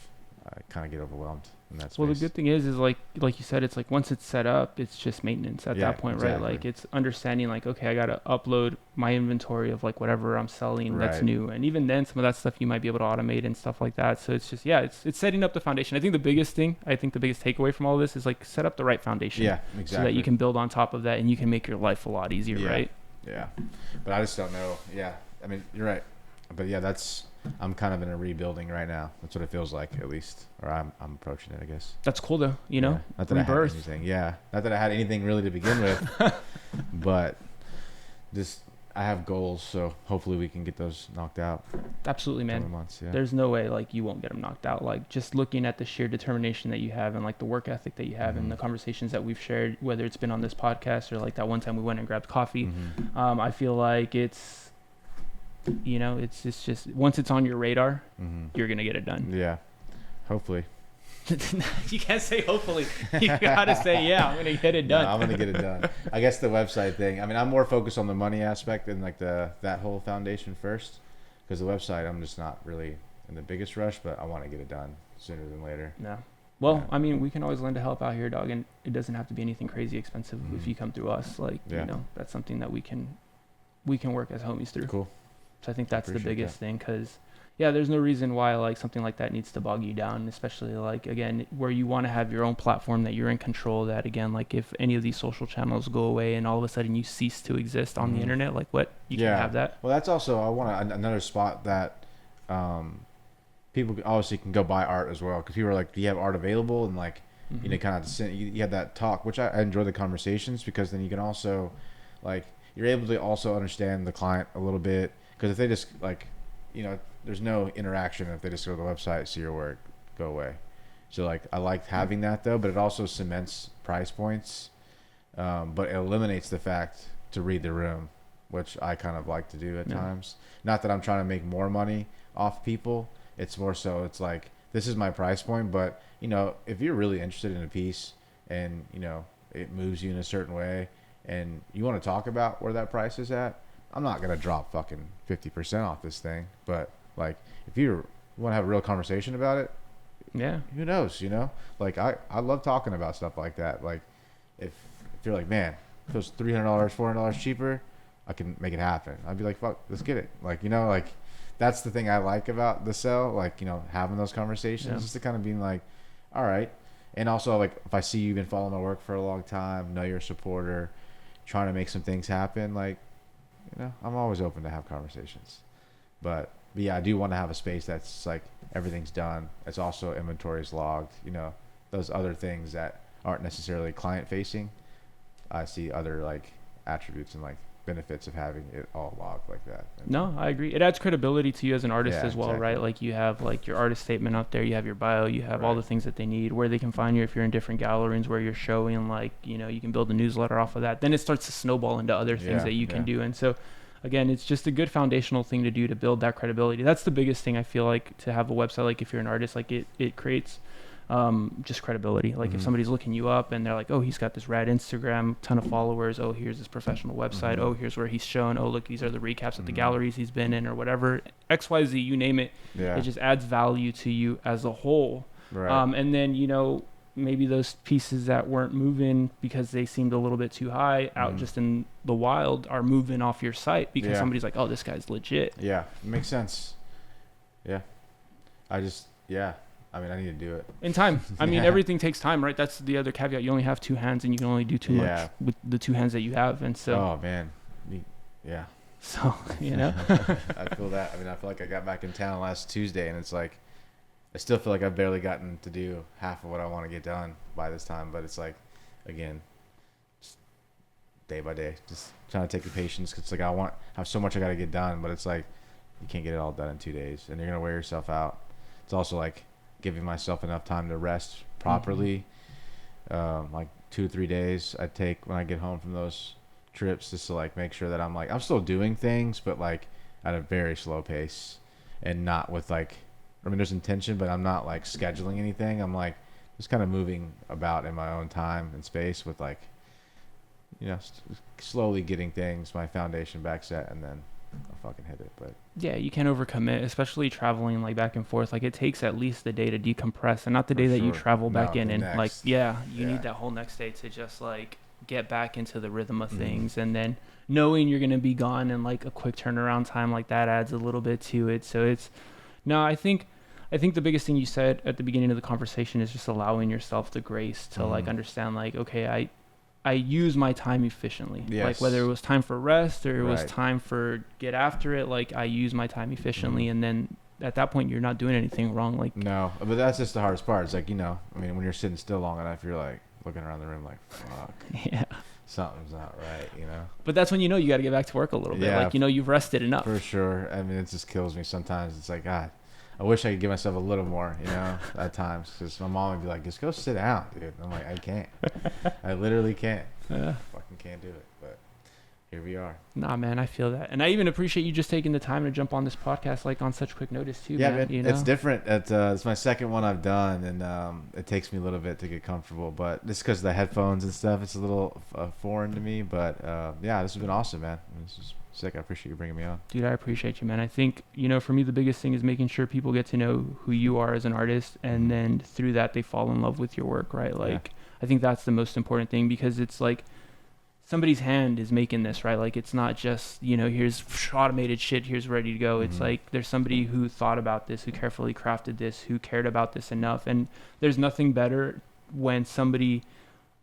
I kind of get overwhelmed in that space. Well, the good thing is like you said, it's like once it's set up, it's just maintenance at that point, right? Like, it's understanding like, okay, I got to upload my inventory of like whatever I'm selling that's new. And even then, some of that stuff you might be able to automate and stuff like that. So it's just, it's setting up the foundation. I think the biggest takeaway from all this is like, set up the right foundation. Yeah, exactly. So that you can build on top of that, and you can make your life a lot easier, right? Yeah. But I just don't know. Yeah. I mean, you're right. But yeah, I'm kind of in a rebuilding right now. That's what it feels like, at least, or I'm approaching it, I guess. That's cool though, Not that rebirth. I had anything. Yeah, not that I had anything really to begin with, but just I have goals, so hopefully we can get those knocked out. Absolutely, man. Coming months, yeah. There's no way like you won't get them knocked out. Like just looking at the sheer determination that you have and like the work ethic that you have and the conversations that we've shared, whether it's been on this podcast or like that one time we went and grabbed coffee, I feel like it's, you know, it's just once it's on your radar, you're gonna get it done. Yeah, hopefully. You can't say hopefully. You gotta say, yeah, I'm gonna get it done. No, I'm gonna get it done. I guess the website thing. I mean, I'm more focused on the money aspect and like that whole foundation first, because the website I'm just not really in the biggest rush, but I want to get it done sooner than later. No. Well, I mean, we can always lend a help out here, dog, and it doesn't have to be anything crazy expensive if you come through us. Like, you know, that's something that we can work as homies through. Cool. So I think that's the biggest thing, because yeah, there's no reason why like something like that needs to bog you down, especially like, again, where you want to have your own platform that you're in control, that again, like if any of these social channels go away and all of a sudden you cease to exist on the internet, like what, you can have that. Well, that's also, I want another spot that people obviously can go buy art as well, because people are like, do you have art available? And like, you know, kind of you had that talk, which I enjoy the conversations, because then you can also like, you're able to also understand the client a little bit, because if they just like, you know, there's no interaction if they just go to the website, see your work, go away. So like, I like having that though, but it also cements price points, but it eliminates the fact to read the room, which I kind of like to do at times. Not that I'm trying to make more money off people. It's more so it's like, this is my price point, but you know, if you're really interested in a piece and you know, it moves you in a certain way and you want to talk about where that price is at, I'm not going to drop fucking 50% off this thing, but like, if you want to have a real conversation about it, who knows, you know? Like, I love talking about stuff like that. Like, if you're like, man, if it was $300, $400 cheaper, I can make it happen. I'd be like, fuck, let's get it. Like, you know, like, that's the thing I like about the sell, like, you know, having those conversations, just to kind of being like, all right. And also, like, if I see you've been following my work for a long time, know you're a supporter, trying to make some things happen, like, you know, I'm always open to have conversations. But yeah, I do want to have a space that's like everything's done. It's also inventory is logged, you know, those other things that aren't necessarily client facing. I see other like attributes and like benefits of having it all logged like that. No, I agree. It adds credibility to you as an artist as well, right? Like you have like your artist statement up there, you have your bio, you have all the things that they need, where they can find you if you're in different galleries, where you're showing, like, you know, you can build a newsletter off of that. Then it starts to snowball into other things that you can do. And so again, it's just a good foundational thing to do to build that credibility. That's the biggest thing I feel like, to have a website. Like if you're an artist, like it creates just credibility. Like if somebody's looking you up and they're like, oh, he's got this rad Instagram, ton of followers, oh, here's this professional website, oh, here's where he's shown, oh, look, these are the recaps of the galleries he's been in, or whatever, XYZ, you name it. It just adds value to you as a whole. And then, you know, maybe those pieces that weren't moving because they seemed a little bit too high out just in the wild are moving off your site because somebody's like, oh, this guy's legit. Yeah, it makes sense. Yeah. I mean, I need to do it. In time. I mean, everything takes time, right? That's the other caveat. You only have two hands and you can only do too much with the two hands that you have. And so. Oh, man. Yeah. So, you know. I feel that. I mean, I feel like I got back in town last Tuesday and it's like, I still feel like I've barely gotten to do half of what I want to get done by this time. But it's like, again, just day by day, just trying to take the patience. Cause it's like, I have so much I got to get done, but it's like, you can't get it all done in 2 days and you're going to wear yourself out. It's also like giving myself enough time to rest properly. Like 2 or 3 days I take when I get home from those trips, just to like make sure that I'm still doing things, but like at a very slow pace and not with like, I mean, there's intention, but I'm not like scheduling anything. I'm like just kind of moving about in my own time and space with like, you know, slowly getting my foundation back set, and then I'll fucking hit it. But yeah, you can't overcommit, especially traveling like back and forth. Like it takes at least a day to decompress, and not the day that you travel back in and next. Like, you need that whole next day to just like get back into the rhythm of things. And then knowing you're going to be gone and like a quick turnaround time like that adds a little bit to it. So I think the biggest thing you said at the beginning of the conversation is just allowing yourself the grace to like understand, like, okay, I use my time efficiently. Like whether it was time for rest or it was time for get after it, like I use my time efficiently. And then at that point you're not doing anything wrong. Like, no, but that's just the hardest part. It's like, you know, I mean, when you're sitting still long enough, you're like looking around the room like, fuck. something's not right, you know. But that's when you know you got to get back to work a little bit. Yeah, Like, you know, you've rested enough. For sure. I mean, it just kills me sometimes. It's like, God, I wish I could give myself a little more, you know, at times. Because my mom would be like, just go sit down, dude. I'm like, I can't. I literally can't. Yeah. Fucking can't do it. But here we are. Nah, man, I feel that. And I even appreciate you just taking the time to jump on this podcast, like, on such quick notice, too, Yeah, man. You know? It's different. It's my second one I've done, and it takes me a little bit to get comfortable. But just because of the headphones and stuff, it's a little foreign to me. But, yeah, this has been awesome, man. This is sick. I appreciate you bringing me on. Dude, I appreciate you, man. I think, you know, for me, the biggest thing is making sure people get to know who you are as an artist, and then through that, they fall in love with your work, right? Like, I think that's the most important thing, because it's like somebody's hand is making this, right? Like, it's not just, you know, here's automated shit, here's ready to go. It's like there's somebody who thought about this, who carefully crafted this, who cared about this enough. And there's nothing better when somebody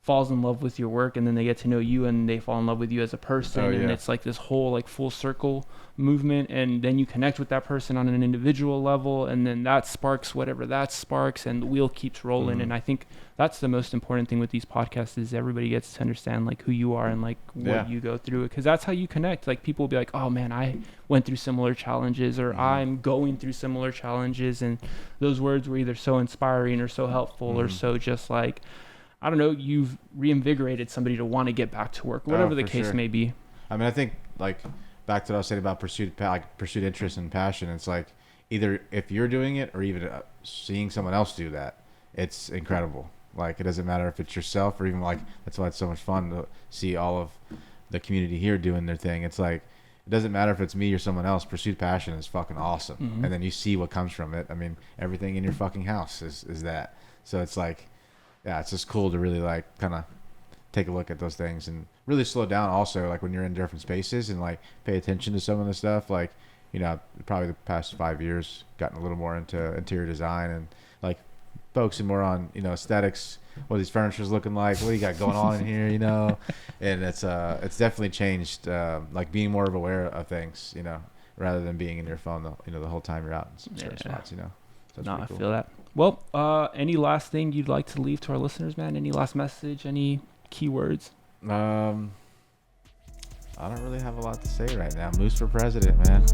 falls in love with your work, and then they get to know you, and they fall in love with you as a person. And it's like this whole like full circle movement, and then you connect with that person on an individual level, and then that sparks whatever that sparks, and the wheel keeps rolling. And I think that's the most important thing with these podcasts, is everybody gets to understand like who you are and like what you go through, because that's how you connect. Like, people will be like, oh man, I went through similar challenges, or I'm going through similar challenges, and those words were either so inspiring or so helpful or so just like, I don't know, you've reinvigorated somebody to want to get back to work, whatever the case may be. I mean, I think, like, back to what I was saying about pursued interest and passion, it's like, either if you're doing it or even seeing someone else do that, it's incredible. Like, it doesn't matter if it's yourself, or even, like, that's why it's so much fun to see all of the community here doing their thing. It's like, it doesn't matter if it's me or someone else. Pursued passion is fucking awesome. And then you see what comes from it. I mean, everything in your fucking house is that. So it's like, yeah, it's just cool to really like kind of take a look at those things and really slow down also, like when you're in different spaces, and like pay attention to some of the stuff. Like, you know, probably the past 5 years gotten a little more into interior design and like focusing more on, you know, aesthetics, what these furniture's looking like, what you got going on in here, you know. And it's definitely changed, like being more of aware of things, you know, rather than being in your phone the whole time you're out in some certain spots, you know. So No, I cool. feel that. Well, any last thing you'd like to leave to our listeners, man? Any last message? Any keywords? I don't really have a lot to say right now. Moose for president, man.